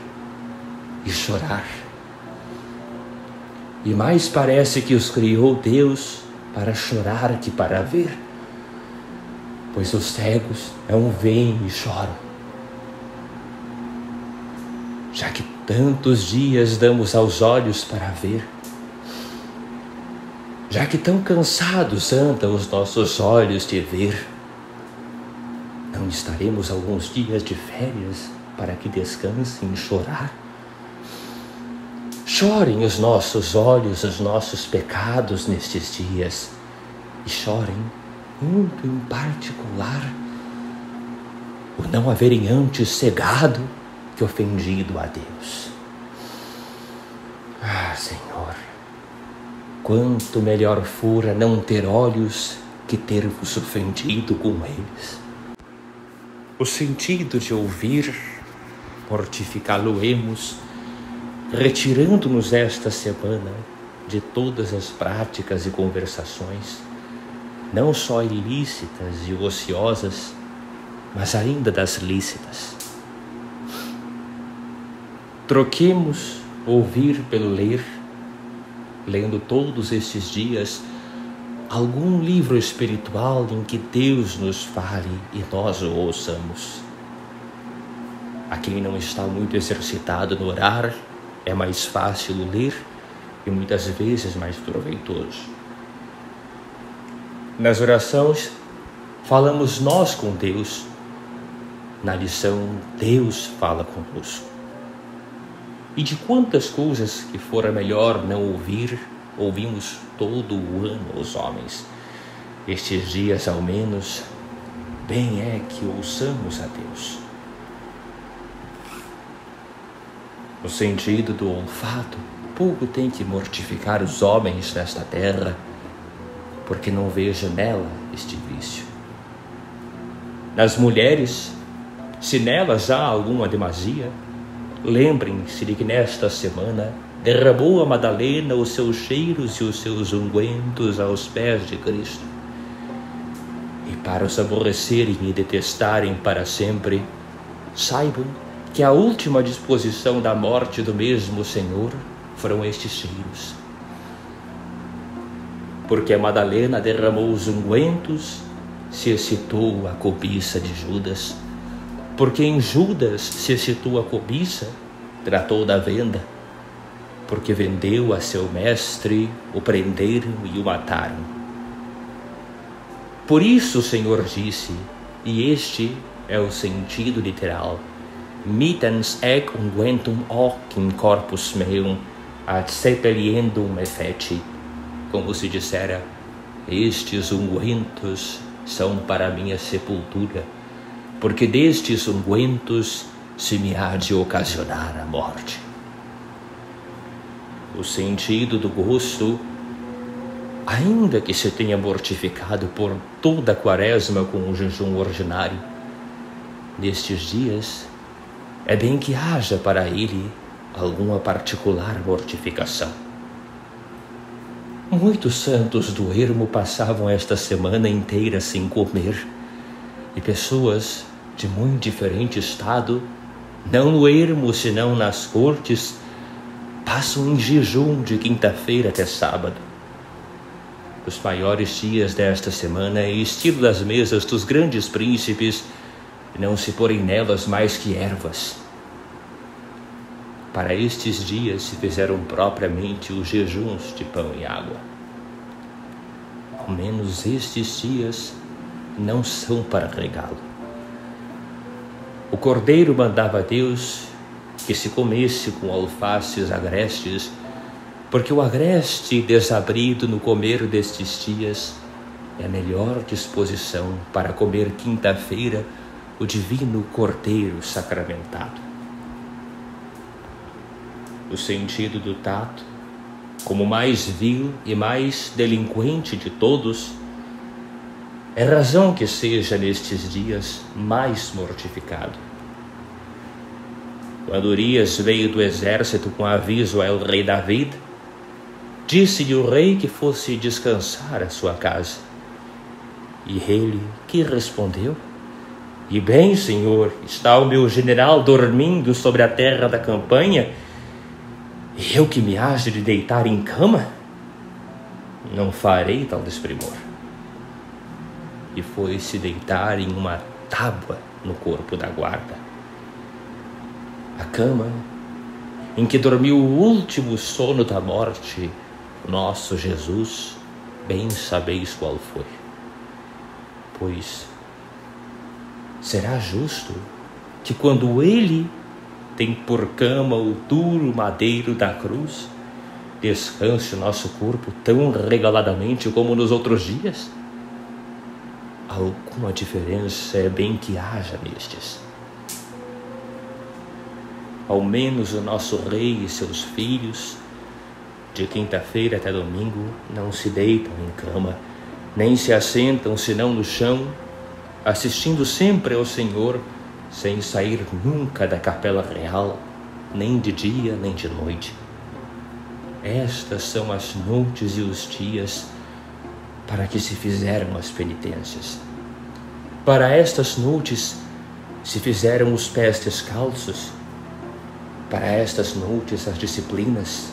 e chorar. E mais parece que os criou Deus para chorar que para ver. Pois os cegos não veem e choram. Já que tantos dias damos aos olhos para ver, já que tão cansados andam os nossos olhos de ver, não estaremos alguns dias de férias para que descansem e chorar? Chorem os nossos olhos, os nossos pecados nestes dias, e chorem muito em particular o não haverem antes cegado que ofendido a Deus. Ah, Senhor, quanto melhor fora não ter olhos que ter-vos ofendido com eles. O sentido de ouvir, mortificá-lo-emos, retirando-nos esta semana de todas as práticas e conversações, não só ilícitas e ociosas, mas ainda das lícitas. Troquemos ouvir pelo ler, lendo todos estes dias algum livro espiritual em que Deus nos fale e nós o ouçamos. A quem não está muito exercitado no orar, é mais fácil ler e muitas vezes mais proveitoso. Nas orações, falamos nós com Deus. Na lição, Deus fala conosco. E de quantas coisas que fora melhor não ouvir, ouvimos todo o ano os homens. Estes dias, ao menos, bem é que ouçamos a Deus. No sentido do olfato, pouco tem que mortificar os homens nesta terra, porque não vejo nela este vício. Nas mulheres, se nelas há alguma demasia, lembrem-se de que nesta semana derramou a Madalena os seus cheiros e os seus ungüentos aos pés de Cristo. E para os aborrecerem e detestarem para sempre, saibam que a última disposição da morte do mesmo Senhor foram estes cheiros. Porque a Madalena derramou os ungüentos, se excitou a cobiça de Judas. Porque em Judas se excitou a cobiça, tratou da venda. Porque vendeu a seu mestre, o prenderam e o mataram. Por isso o Senhor disse, e este é o sentido literal: Mittens ec unguentum hoc in corpus meum ad sepeliendum effeti. Como se dissera, estes ungüentos são para a minha sepultura, porque destes ungüentos se me há de ocasionar a morte. O sentido do gosto, ainda que se tenha mortificado por toda a quaresma com o jejum ordinário, nestes dias é bem que haja para ele alguma particular mortificação. Muitos santos do ermo passavam esta semana inteira sem comer, e pessoas de muito diferente estado, não no ermo senão nas cortes, passam em jejum de quinta-feira até sábado. Os maiores dias desta semana é estilo das mesas dos grandes príncipes, não se porem nelas mais que ervas. Para estes dias se fizeram propriamente os jejuns de pão e água. Ao menos estes dias não são para regalo. O cordeiro mandava a Deus que se comesse com alfaces agrestes, porque o agreste desabrido no comer destes dias é a melhor disposição para comer quinta-feira o divino cordeiro sacramentado. O sentido do tato, como mais vil e mais delinquente de todos, é razão que seja nestes dias mais mortificado. Quando Urias veio do exército com aviso ao rei David, disse-lhe o rei que fosse descansar à sua casa. E ele que respondeu: E bem, senhor, está o meu general dormindo sobre a terra da campanha, Eu que me haja de deitar em cama? Não farei tal desprimor. E foi se deitar em uma tábua no corpo da guarda. A cama em que dormiu o último sono da morte, nosso Jesus, bem sabeis qual foi. Pois será justo que quando ele tem por cama o duro madeiro da cruz, descanse o nosso corpo tão regaladamente como nos outros dias? Alguma diferença é bem que haja nestes. Ao menos o nosso rei e seus filhos, de quinta-feira até domingo, não se deitam em cama, nem se assentam senão no chão, assistindo sempre ao Senhor, sem sair nunca da capela real, nem de dia nem de noite. Estas são as noites e os dias para que se fizeram as penitências. Para estas noites se fizeram os pés descalços, para estas noites as disciplinas,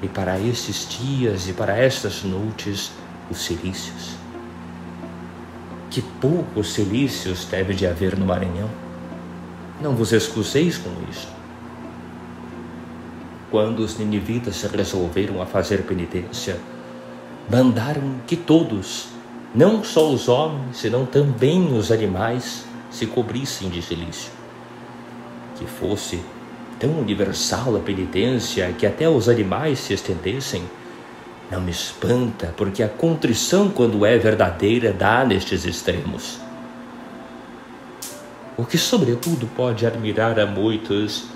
e para estes dias e para estas noites os cilícios. Que poucos cilícios deve de haver no Maranhão. Não vos excuseis com isto. Quando os ninivitas resolveram a fazer penitência, mandaram que todos, não só os homens, senão também os animais, se cobrissem de cilício. Que fosse tão universal a penitência que até os animais se estendessem, não me espanta, porque a contrição, quando é verdadeira, dá nestes extremos. O que sobretudo pode admirar a muitos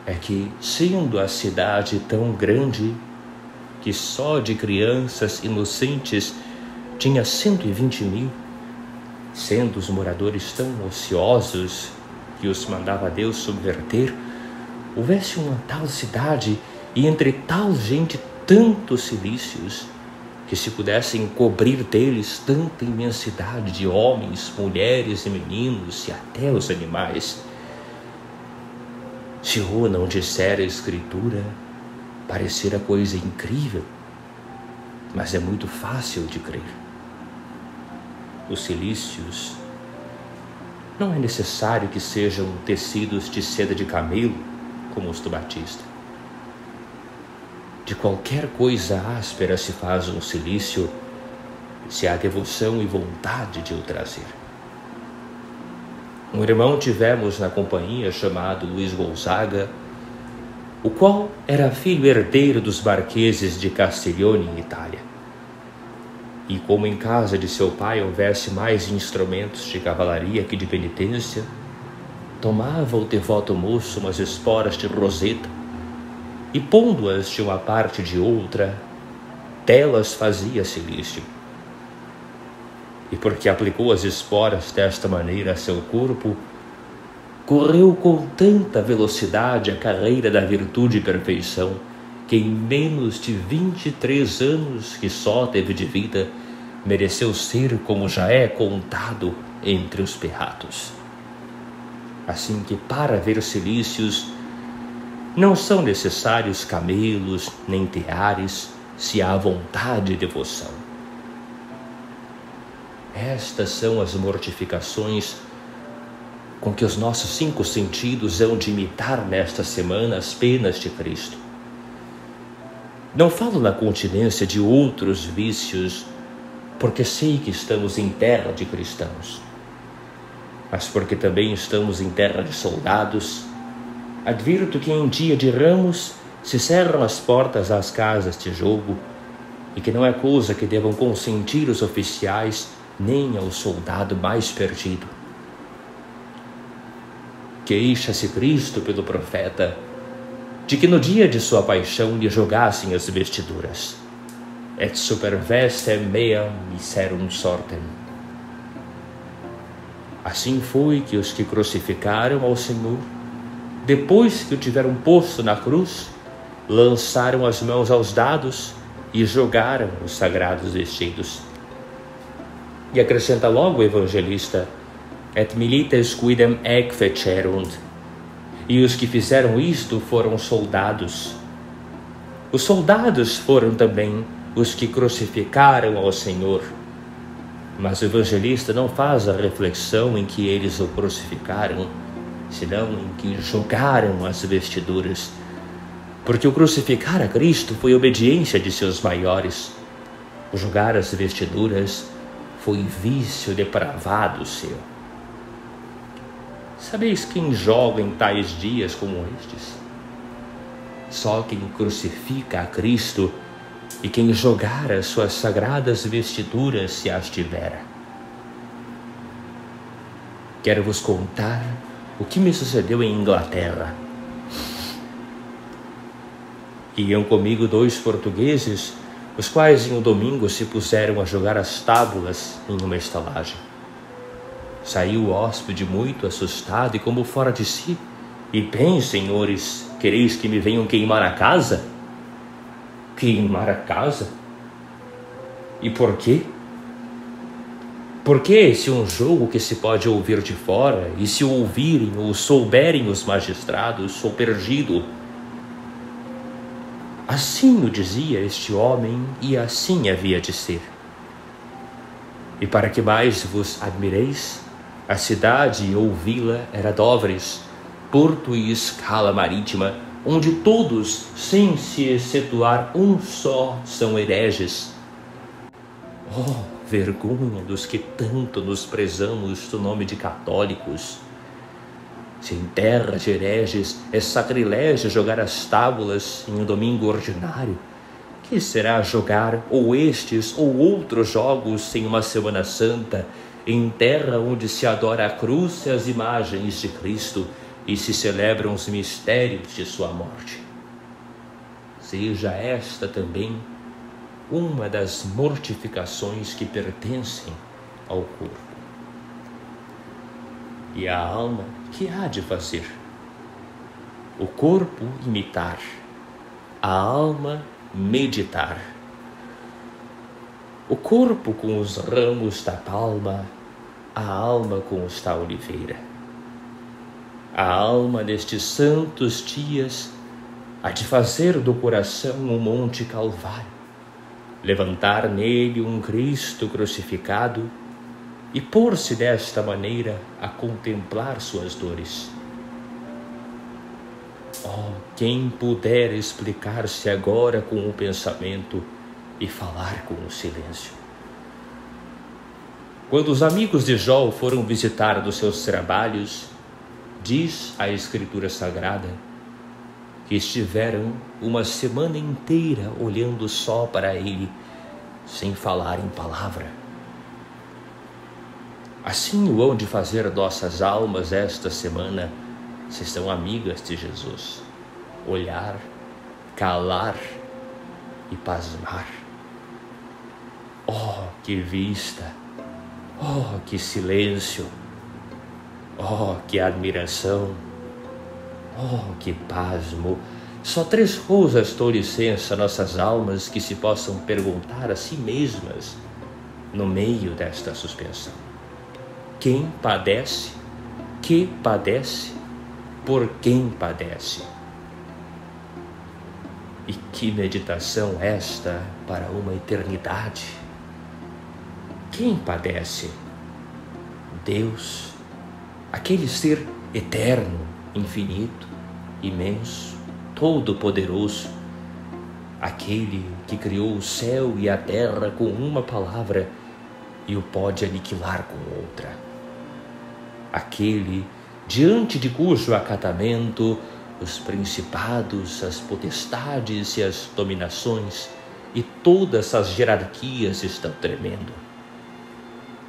é que, sendo a cidade tão grande, que só de crianças inocentes tinha 120.000, sendo os moradores tão ociosos que os mandava Deus subverter, houvesse uma tal cidade e entre tal gente tantos cilícios, que se pudessem cobrir deles tanta imensidade de homens, mulheres e meninos e até os animais. Se eu não disser a Escritura, parecerá coisa incrível, mas é muito fácil de crer. Os cilícios não é necessário que sejam tecidos de seda de camelo, como os do Batista. De qualquer coisa áspera se faz um cilício, se há devoção e vontade de o trazer. Um irmão tivemos na companhia chamado Luiz Gonzaga, o qual era filho herdeiro dos marqueses de Castiglione, em Itália. E como em casa de seu pai houvesse mais instrumentos de cavalaria que de penitência, tomava o devoto moço umas esporas de roseta e, pondo-as de uma parte de outra, delas fazia cilício. E porque aplicou as esporas desta maneira a seu corpo, correu com tanta velocidade a carreira da virtude e perfeição, que em menos de 23 anos que só teve de vida, mereceu ser, como já é contado, entre os perratos. Assim que para ver cilícios não são necessários camelos nem teares, se há vontade e devoção. Estas são as mortificações com que os nossos 5 sentidos hão de imitar nesta semana as penas de Cristo. Não falo na continência de outros vícios, porque sei que estamos em terra de cristãos, mas porque também estamos em terra de soldados. Advirto que em dia de Ramos se cerram as portas às casas de jogo e que não é coisa que devam consentir os oficiais nem ao soldado mais perdido. Queixa-se Cristo pelo profeta de que no dia de sua paixão lhe jogassem as vestiduras. Et super vestem meam miserum sortem. Assim foi que os que crucificaram ao Senhor, depois que o tiveram posto na cruz, lançaram as mãos aos dados e jogaram os sagrados vestidos. E acrescenta logo o evangelista: et milites quidem ec fecerunt. E os que fizeram isto foram soldados, Os soldados foram também os que crucificaram ao Senhor. Mas o evangelista não faz a reflexão em que eles o crucificaram, senão em que jogaram as vestiduras. Porque o crucificar a Cristo foi obediência de seus maiores. O jogar as vestiduras foi vício depravado seu. Sabeis quem joga em tais dias como estes? Só quem crucifica a Cristo e quem jogar as suas sagradas vestiduras se as tivera. Quero vos contar o que me sucedeu em Inglaterra. Iam comigo 2 portugueses, os quais em um domingo se puseram a jogar as tábuas em uma estalagem. Saiu o hóspede muito assustado e como fora de si. E bem, senhores, quereis que me venham queimar a casa? Queimar a casa? E por quê? Porque esse é um jogo que se pode ouvir de fora, e se o ouvirem ou souberem os magistrados, sou perdido. Assim o dizia este homem, e assim havia de ser. E para que mais vos admireis, a cidade ou vila era Dovres, porto e escala marítima, onde todos, sem se excetuar um só, são hereges. Oh, vergonha dos que tanto nos prezamos do nome de católicos! Se em terra de hereges é sacrilégio jogar as tábuas em um domingo ordinário, que será jogar ou estes ou outros jogos em uma Semana Santa, em terra onde se adora a cruz e as imagens de Cristo e se celebram os mistérios de sua morte? Seja esta também uma das mortificações que pertencem ao corpo. E a alma, que há de fazer? O corpo imitar, a alma meditar. O corpo com os ramos da palma, a alma com os da oliveira. A alma nestes santos dias há de fazer do coração um monte Calvário, levantar nele um Cristo crucificado e pôr-se desta maneira a contemplar suas dores. Oh, quem puder explicar-se agora com o pensamento e falar com o silêncio. Quando os amigos de Jó foram visitar dos seus trabalhos, diz a Escritura Sagrada que estiveram uma semana inteira olhando só para ele, sem falar em palavra. Assim o hão de fazer nossas almas esta semana, se estão amigas de Jesus. Olhar, calar e pasmar. Oh, que vista! Oh, que silêncio! Oh, que admiração! Oh, que pasmo! Só 3 coisas dão licença a nossas almas que se possam perguntar a si mesmas no meio desta suspensão. Quem padece? Que padece? Por quem padece? E que meditação esta para uma eternidade! Quem padece? Deus, aquele ser eterno, infinito, imenso, todo-poderoso, aquele que criou o céu e a terra com uma palavra e o pode aniquilar com outra. Aquele diante de cujo acatamento os principados, as potestades e as dominações e todas as hierarquias estão tremendo.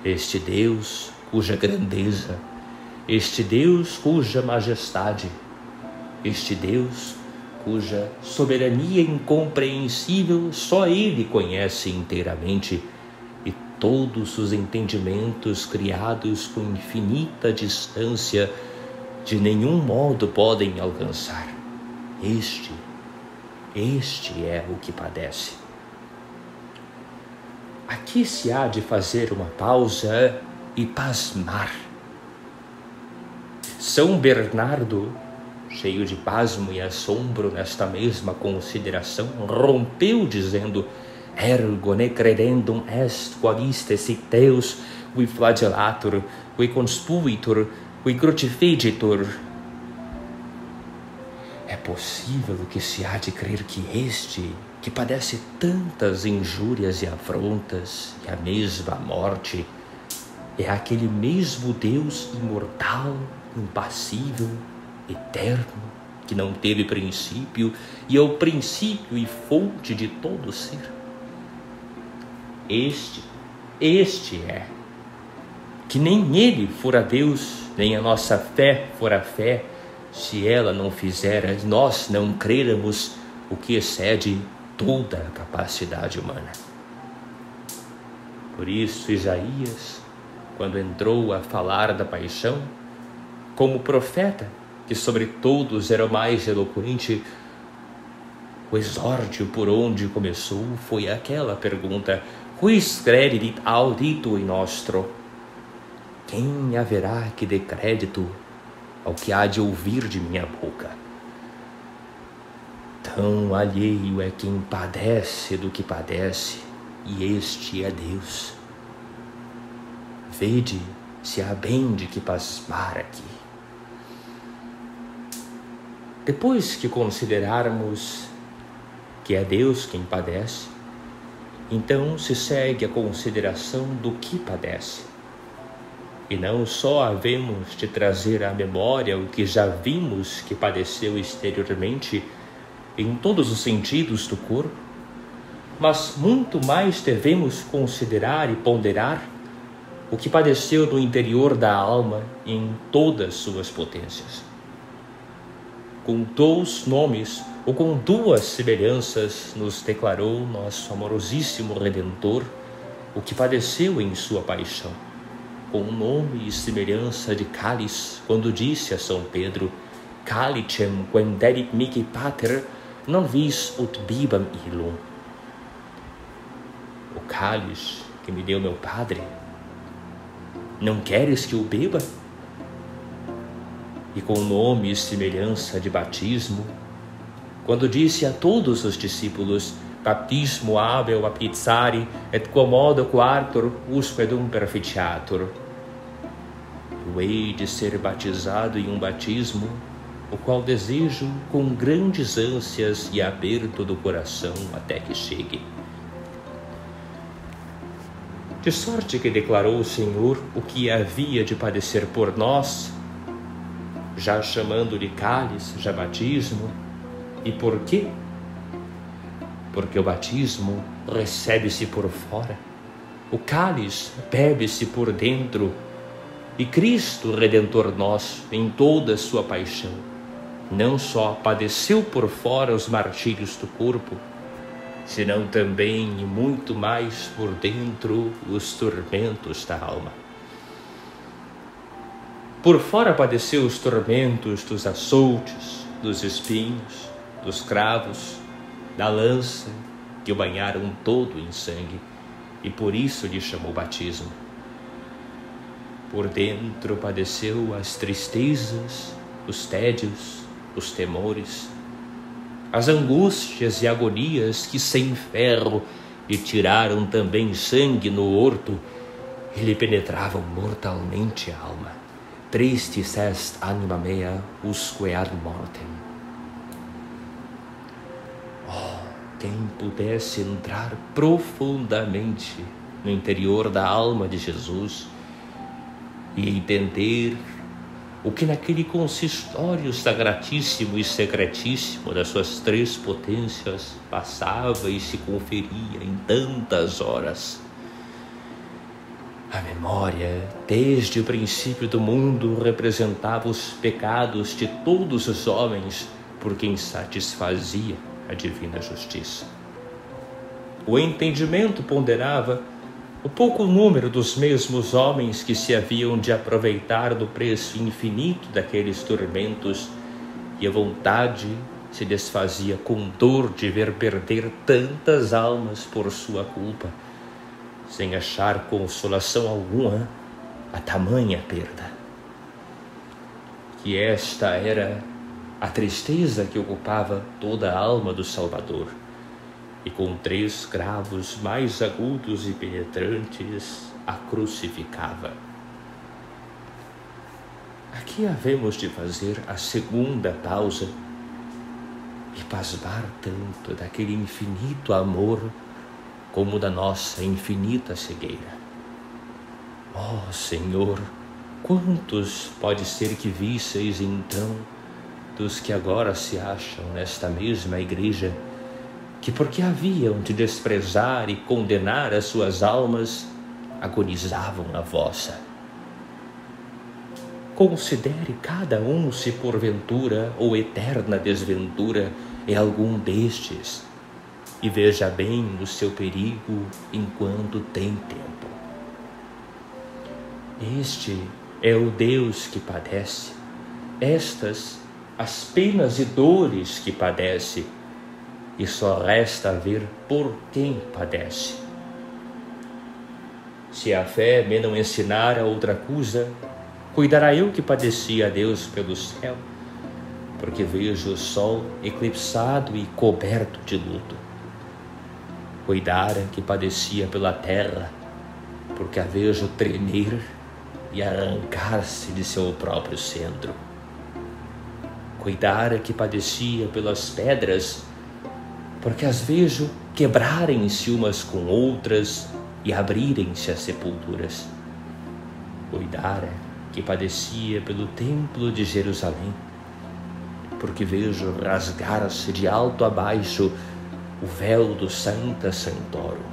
Este Deus cuja grandeza, este Deus cuja majestade, este Deus cuja soberania incompreensível só Ele conhece inteiramente, e todos os entendimentos criados com infinita distância de nenhum modo podem alcançar. Este é o que padece. Aqui se há de fazer uma pausa e pasmar. São Bernardo cheio de pasmo e assombro nesta mesma consideração, rompeu dizendo: Ergo ne credendum est quod iste sic Deus, qui flagellator, qui conspuitur, qui crucifigitur. É possível que se há de crer que este, que padece tantas injúrias e afrontas, e a mesma morte, é aquele mesmo Deus imortal, impassível, eterno, que não teve princípio e é o princípio e fonte de todo ser. Este é, que nem ele fora Deus, nem a nossa fé fora fé, se ela não fizera, nós não crêramos, o que excede toda a capacidade humana. Por isso, Isaías, quando entrou a falar da paixão, como profeta, que sobre todos era o mais eloquente, o exórdio por onde começou foi aquela pergunta: Quis credit auditui nostro? Quem haverá que dê crédito ao que há de ouvir de minha boca? Tão alheio é quem padece do que padece, e este é Deus. Vede se há bem de que pasmar aqui. Depois que considerarmos que é Deus quem padece, então se segue a consideração do que padece. E não só havemos de trazer à memória o que já vimos que padeceu exteriormente em todos os sentidos do corpo, mas muito mais devemos considerar e ponderar o que padeceu no interior da alma em todas suas potências. Com 2 nomes ou com 2 semelhanças nos declarou nosso amorosíssimo Redentor o que padeceu em sua paixão. Com nome e semelhança de cálice, quando disse a São Pedro: Calicem quem dedit mihi pater, non vis ut bibam illum. O cálice que me deu meu Padre, não queres que o beba? E com nome e semelhança de batismo, quando disse a todos os discípulos: Baptismo habeo aptizari et quomodo quartor usquedum perficiatur. Eu hei de ser batizado em um batismo, o qual desejo com grandes ânsias e aperto do coração até que chegue. De sorte que declarou o Senhor o que havia de padecer por nós, já chamando-lhe cálice, já batismo. E por quê? Porque o batismo recebe-se por fora, o cálice bebe-se por dentro, e Cristo, Redentor nosso, em toda a sua paixão, não só padeceu por fora os martírios do corpo, senão também e muito mais por dentro os tormentos da alma. Por fora padeceu os tormentos dos açoutes, dos espinhos, dos cravos, da lança, que o banharam todo em sangue, e por isso lhe chamou batismo. Por dentro padeceu as tristezas, os tédios, os temores, as angústias e agonias que sem ferro lhe tiraram também sangue no horto e lhe penetravam mortalmente a alma. Tristis est anima mea usque ad mortem. Oh, quem pudesse entrar profundamente no interior da alma de Jesus e entender o que naquele consistório sagratíssimo e secretíssimo das suas 3 potências passava e se conferia em tantas horas. A memória, desde o princípio do mundo, representava os pecados de todos os homens por quem satisfazia a divina justiça. O entendimento ponderava o pouco número dos mesmos homens que se haviam de aproveitar do preço infinito daqueles tormentos, e a vontade se desfazia com dor de ver perder tantas almas por sua culpa, sem achar consolação alguma a tamanha perda. Que esta era a tristeza que ocupava toda a alma do Salvador, e com 3 cravos mais agudos e penetrantes a crucificava. Aqui havemos de fazer a segunda pausa e pasmar tanto daquele infinito amor como da nossa infinita cegueira. Ó Senhor, quantos pode ser que visseis então dos que agora se acham nesta mesma igreja, que porque haviam de desprezar e condenar as suas almas, agonizavam a vossa. Considere cada um se porventura ou eterna desventura é algum destes, e veja bem o seu perigo enquanto tem tempo. Este é o Deus que padece, estas as penas e dores que padece, e só resta ver por quem padece. Se a fé me não ensinar a outra coisa, cuidará eu que padeci a Deus pelo céu, porque vejo o sol eclipsado e coberto de luto. Cuidara que padecia pela terra, porque a vejo tremer e arrancar-se de seu próprio centro. Cuidara que padecia pelas pedras, porque as vejo quebrarem-se umas com outras e abrirem-se as sepulturas. Cuidara que padecia pelo templo de Jerusalém, porque vejo rasgar-se de alto a baixo o véu do Sancta Sanctorum.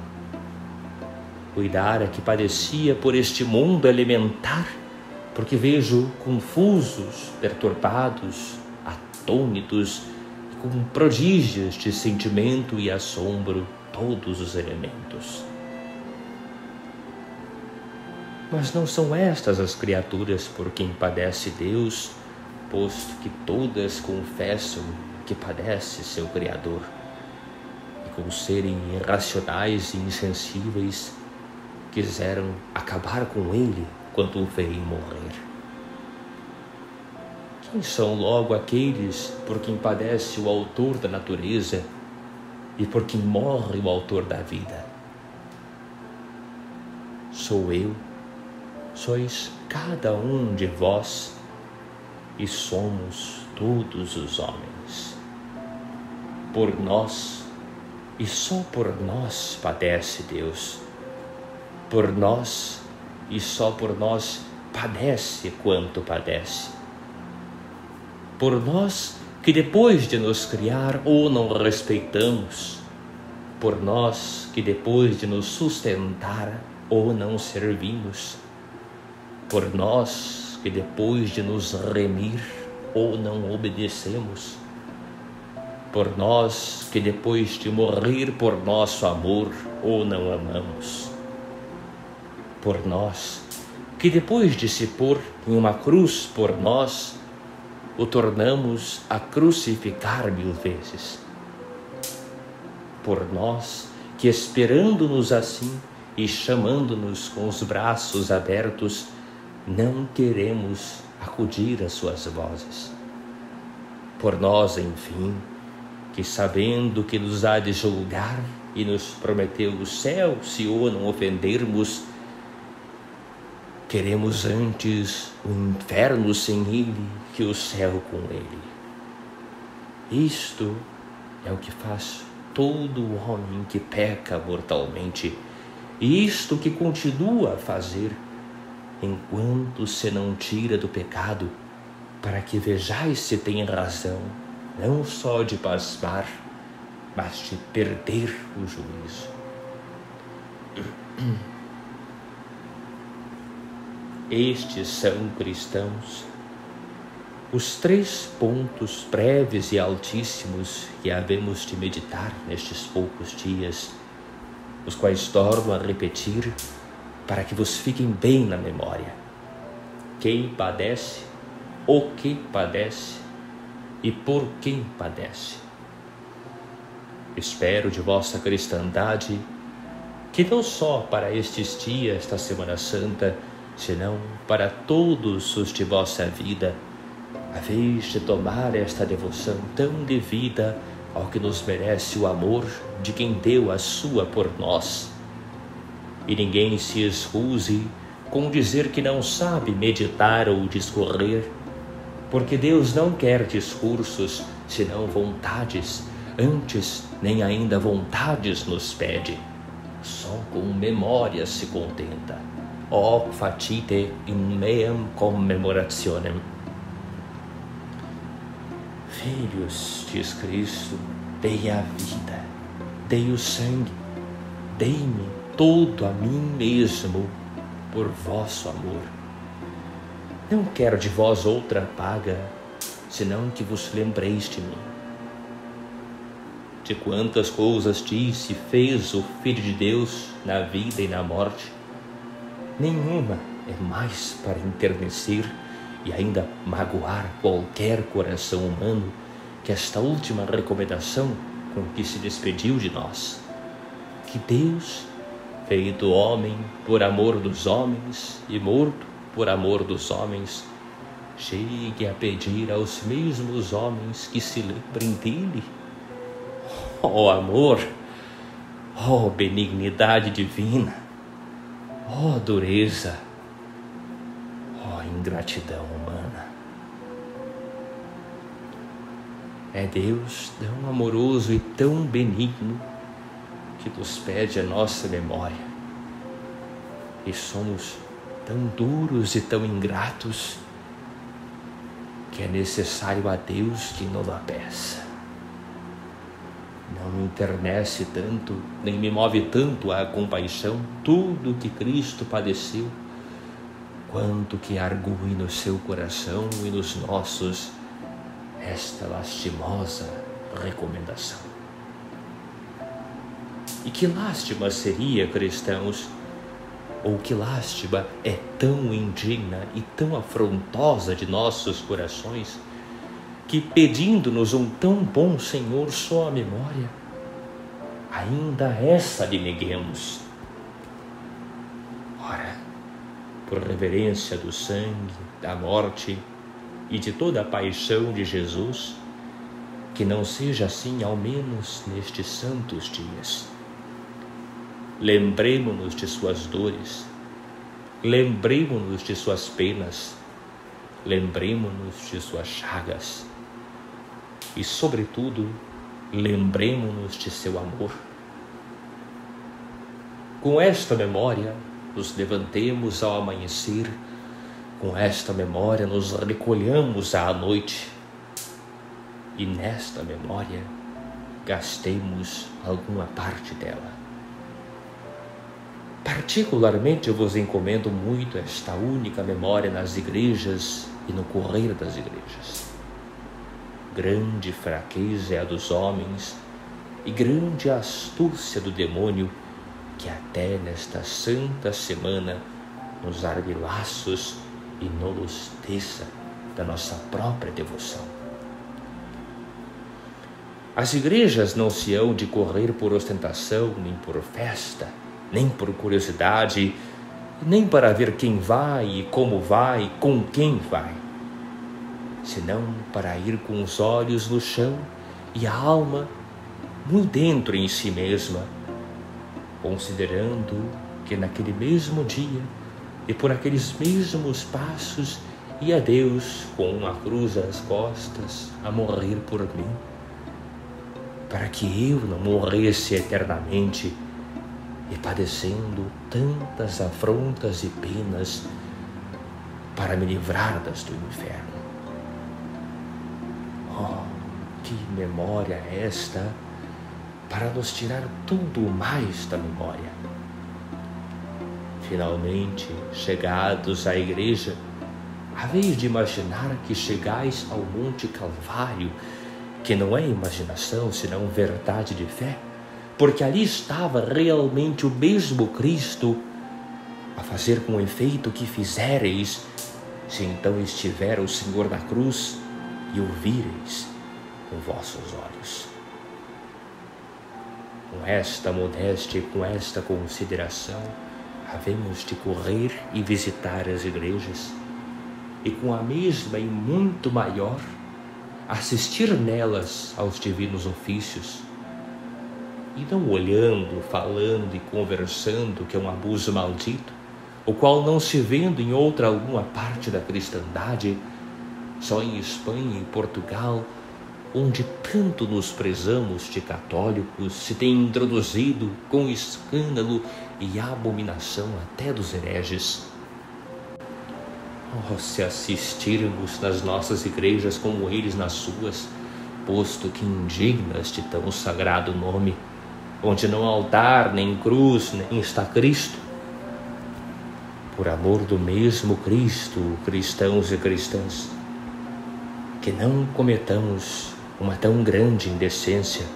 Cuidara que padecia por este mundo elementar, porque vejo confusos, perturbados, atônitos e com prodígios de sentimento e assombro todos os elementos. Mas não são estas as criaturas por quem padece Deus, posto que todas confessam que padece seu Criador, e com serem irracionais e insensíveis, quiseram acabar com ele quando o veem morrer. Quem são logo aqueles por quem padece o autor da natureza e por quem morre o autor da vida? Sou eu, sois cada um de vós, e somos todos os homens. Por nós, e só por nós padece Deus. Por nós, e só por nós padece quanto padece. Por nós, que depois de nos criar ou não respeitamos. Por nós, que depois de nos sustentar ou não servimos. Por nós, que depois de nos remir ou não obedecemos. Por nós, que depois de morrer por nosso amor ou não amamos. Por nós, que depois de se pôr em uma cruz por nós, o tornamos a crucificar 1000 vezes. Por nós, que esperando-nos assim e chamando-nos com os braços abertos, não queremos acudir às suas vozes. Por nós, enfim, que sabendo que nos há de julgar e nos prometeu o céu se o não ofendermos, queremos antes o inferno sem ele que o céu com ele. Isto é o que faz todo homem que peca mortalmente, e isto que continua a fazer, enquanto se não tira do pecado, para que vejais se tem razão, não só de pasmar, mas de perder o juízo. Estes são cristãos, os 3 pontos breves e altíssimos que havemos de meditar nestes poucos dias, os quais torno a repetir para que vos fiquem bem na memória. Quem padece, o que padece e por quem padece. Espero de vossa cristandade que não só para estes dias da Semana Santa, senão para todos os de vossa vida, a vez de tomar esta devoção tão devida ao que nos merece o amor de quem deu a sua por nós. E ninguém se excuse com dizer que não sabe meditar ou discorrer, porque Deus não quer discursos, senão vontades. Antes, nem ainda vontades nos pede. Só com memória se contenta. Hoc facite in meam commemorationem. Filhos, diz Cristo, dei a vida, dei o sangue, dei-me todo a mim mesmo por vosso amor. Não quero de vós outra paga, senão que vos lembreis de mim. De quantas coisas disse e fez o Filho de Deus na vida e na morte, nenhuma é mais para enternecer e ainda magoar qualquer coração humano que esta última recomendação com que se despediu de nós. Que Deus, feito homem por amor dos homens e morto por amor dos homens, chegue a pedir aos mesmos homens que se lembrem dele. Ó amor, ó benignidade divina, ó dureza, ó ingratidão humana. É Deus tão amoroso e tão benigno que nos pede a nossa memória. E somos tão duros e tão ingratos que é necessário a Deus que nos a peça. Não me enternece tanto, nem me move tanto a compaixão tudo que Cristo padeceu, quanto que argue no seu coração e nos nossos esta lastimosa recomendação. E que lástima seria, cristãos, ou que lástima é tão indigna e tão afrontosa de nossos corações, que pedindo-nos um tão bom Senhor só a memória, ainda essa lhe neguemos. Ora, por reverência do sangue, da morte e de toda a paixão de Jesus, que não seja assim ao menos nestes santos dias. Lembremo-nos de suas dores, lembremo-nos de suas penas, lembremo-nos de suas chagas e, sobretudo, lembremo-nos de seu amor. Com esta memória, nos levantemos ao amanhecer, com esta memória nos recolhamos à noite e nesta memória gastemos alguma parte dela. Particularmente eu vos encomendo muito esta única memória nas igrejas e no correr das igrejas. Grande fraqueza é a dos homens e grande a astúcia do demônio, que até nesta santa semana nos arme laços e nos desça da nossa própria devoção. As igrejas não se hão de correr por ostentação, nem por festa, nem por curiosidade, nem para ver quem vai e como vai e com quem vai, senão para ir com os olhos no chão e a alma muito dentro em si mesma, considerando que naquele mesmo dia e por aqueles mesmos passos ia Deus com a cruz às costas a morrer por mim, para que eu não morresse eternamente e padecendo tantas afrontas e penas para me livrar das do inferno. Oh, que memória esta para nos tirar tudo mais da memória. Finalmente, chegados à igreja, a vez de imaginar que chegais ao Monte Calvário, que não é imaginação, senão verdade de fé, porque ali estava realmente o mesmo Cristo a fazer com efeito o que fizereis, se então estiver o Senhor na cruz e o vireis com vossos olhos. Com esta modéstia e com esta consideração, havemos de correr e visitar as igrejas, e com a mesma e muito maior, assistir nelas aos divinos ofícios, e não olhando, falando e conversando, que é um abuso maldito, o qual não se vendo em outra alguma parte da cristandade, só em Espanha e Portugal, onde tanto nos prezamos de católicos, se tem introduzido com escândalo e abominação até dos hereges. Oh, se assistirmos nas nossas igrejas como eles nas suas, posto que indignas de tão sagrado nome, onde não há altar, nem cruz, nem está Cristo. Por amor do mesmo Cristo, cristãos e cristãs, que não cometamos uma tão grande indecência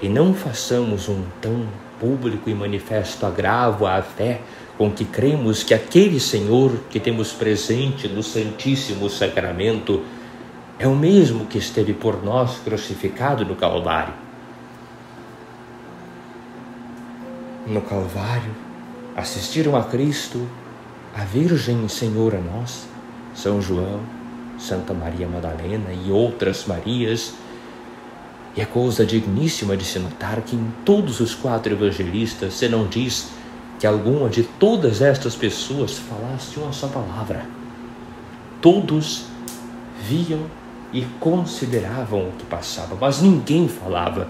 e não façamos um tão público e manifesto agravo à fé com que cremos que aquele Senhor que temos presente no Santíssimo Sacramento é o mesmo que esteve por nós crucificado no Calvário. No Calvário, assistiram a Cristo, a Virgem Senhora Nossa, São João, Santa Maria Madalena e outras Marias. E é coisa digníssima de se notar que em todos os 4 evangelistas se não diz que alguma de todas estas pessoas falasse uma só palavra. Todos viam e consideravam o que passava, mas ninguém falava,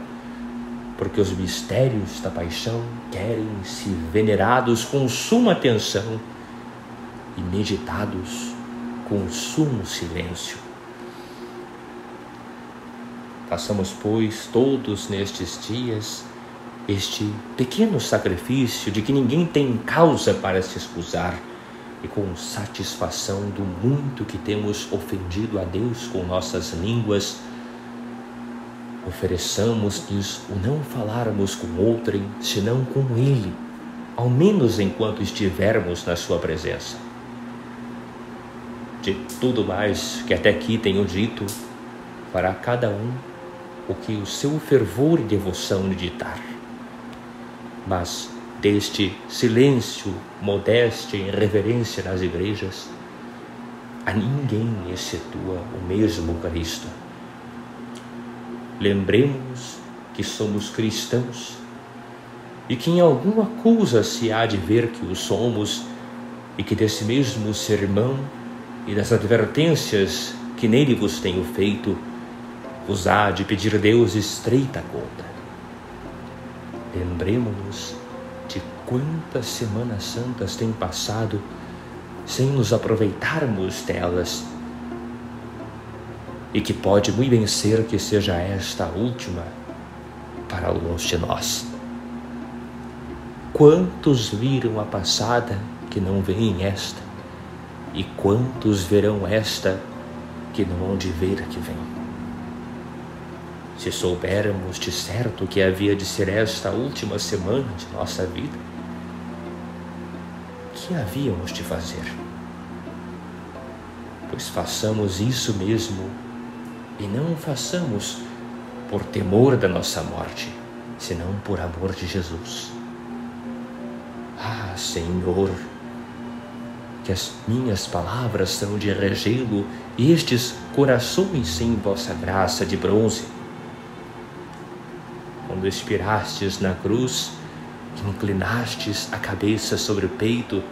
porque os mistérios da paixão querem ser venerados com suma atenção e meditados com sumo silêncio. Façamos, pois, todos nestes dias este pequeno sacrifício de que ninguém tem causa para se excusar, e com satisfação do muito que temos ofendido a Deus com nossas línguas, ofereçamos-lhes o não falarmos com outrem, senão com Ele, ao menos enquanto estivermos na sua presença. De tudo mais que até aqui tenho dito, fará cada um o que o seu fervor e devoção lhe ditar. Mas deste silêncio, modéstia e reverência nas igrejas, a ninguém excetua o mesmo Cristo. Lembremos que somos cristãos e que em alguma coisa se há de ver que o somos, e que desse mesmo sermão e das advertências que nele vos tenho feito, vos há de pedir Deus estreita conta. Lembremos-nos de quantas Semanas Santas têm passado sem nos aproveitarmos delas, e que pode muito bem ser que seja esta a última para alguns de nós. Quantos viram a passada que não veem esta, e quantos verão esta que não hão de ver a que vem? Se soubermos de certo que havia de ser esta a última semana de nossa vida, que havíamos de fazer? Pois façamos isso mesmo, e não façamos por temor da nossa morte, senão por amor de Jesus. Ah, Senhor, que as minhas palavras são de regelo e estes corações sem vossa graça de bronze. Quando expirastes na cruz, inclinastes a cabeça sobre o peito,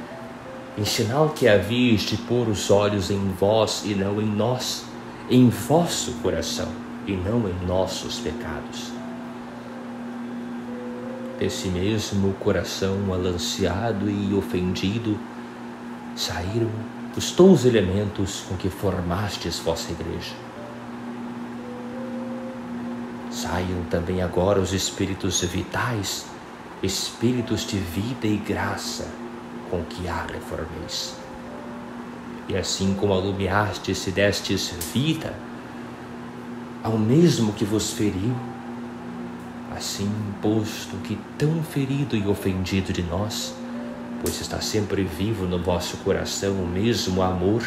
em sinal que havíeis de pôr os olhos em vós e não em nós, em vosso coração e não em nossos pecados. Desse mesmo coração alanceado e ofendido saíram os 12 elementos com que formastes vossa igreja. Saiam também agora os espíritos vitais, espíritos de vida e graça, com que a reformeis. E assim como alumiastes e destes vida ao mesmo que vos feriu, assim, posto que tão ferido e ofendido de nós, pois está sempre vivo no vosso coração o mesmo amor,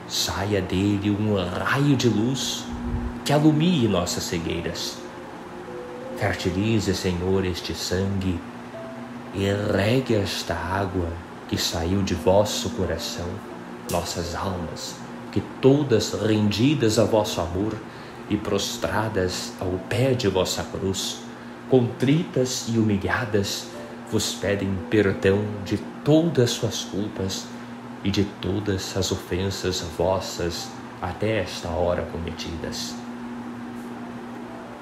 saia dele um raio de luz que alumie nossas cegueiras. Fertilize, Senhor, este sangue e regue esta água que saiu de vosso coração nossas almas, que todas rendidas a vosso amor e prostradas ao pé de vossa cruz, contritas e humilhadas, vos pedem perdão de todas suas culpas e de todas as ofensas vossas até esta hora cometidas.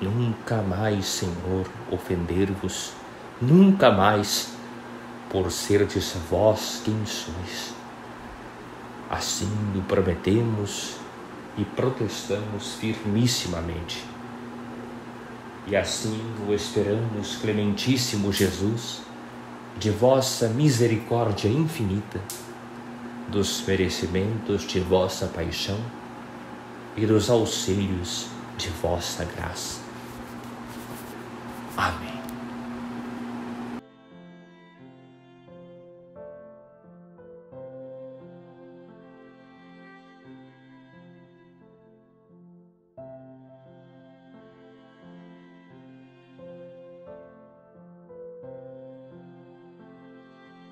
Nunca mais, Senhor, ofender-vos, nunca mais, por serdes vós quem sois. Assim o prometemos e protestamos firmissimamente. E assim o esperamos, clementíssimo Jesus, de vossa misericórdia infinita, dos merecimentos de vossa paixão e dos auxílios de vossa graça. Amém.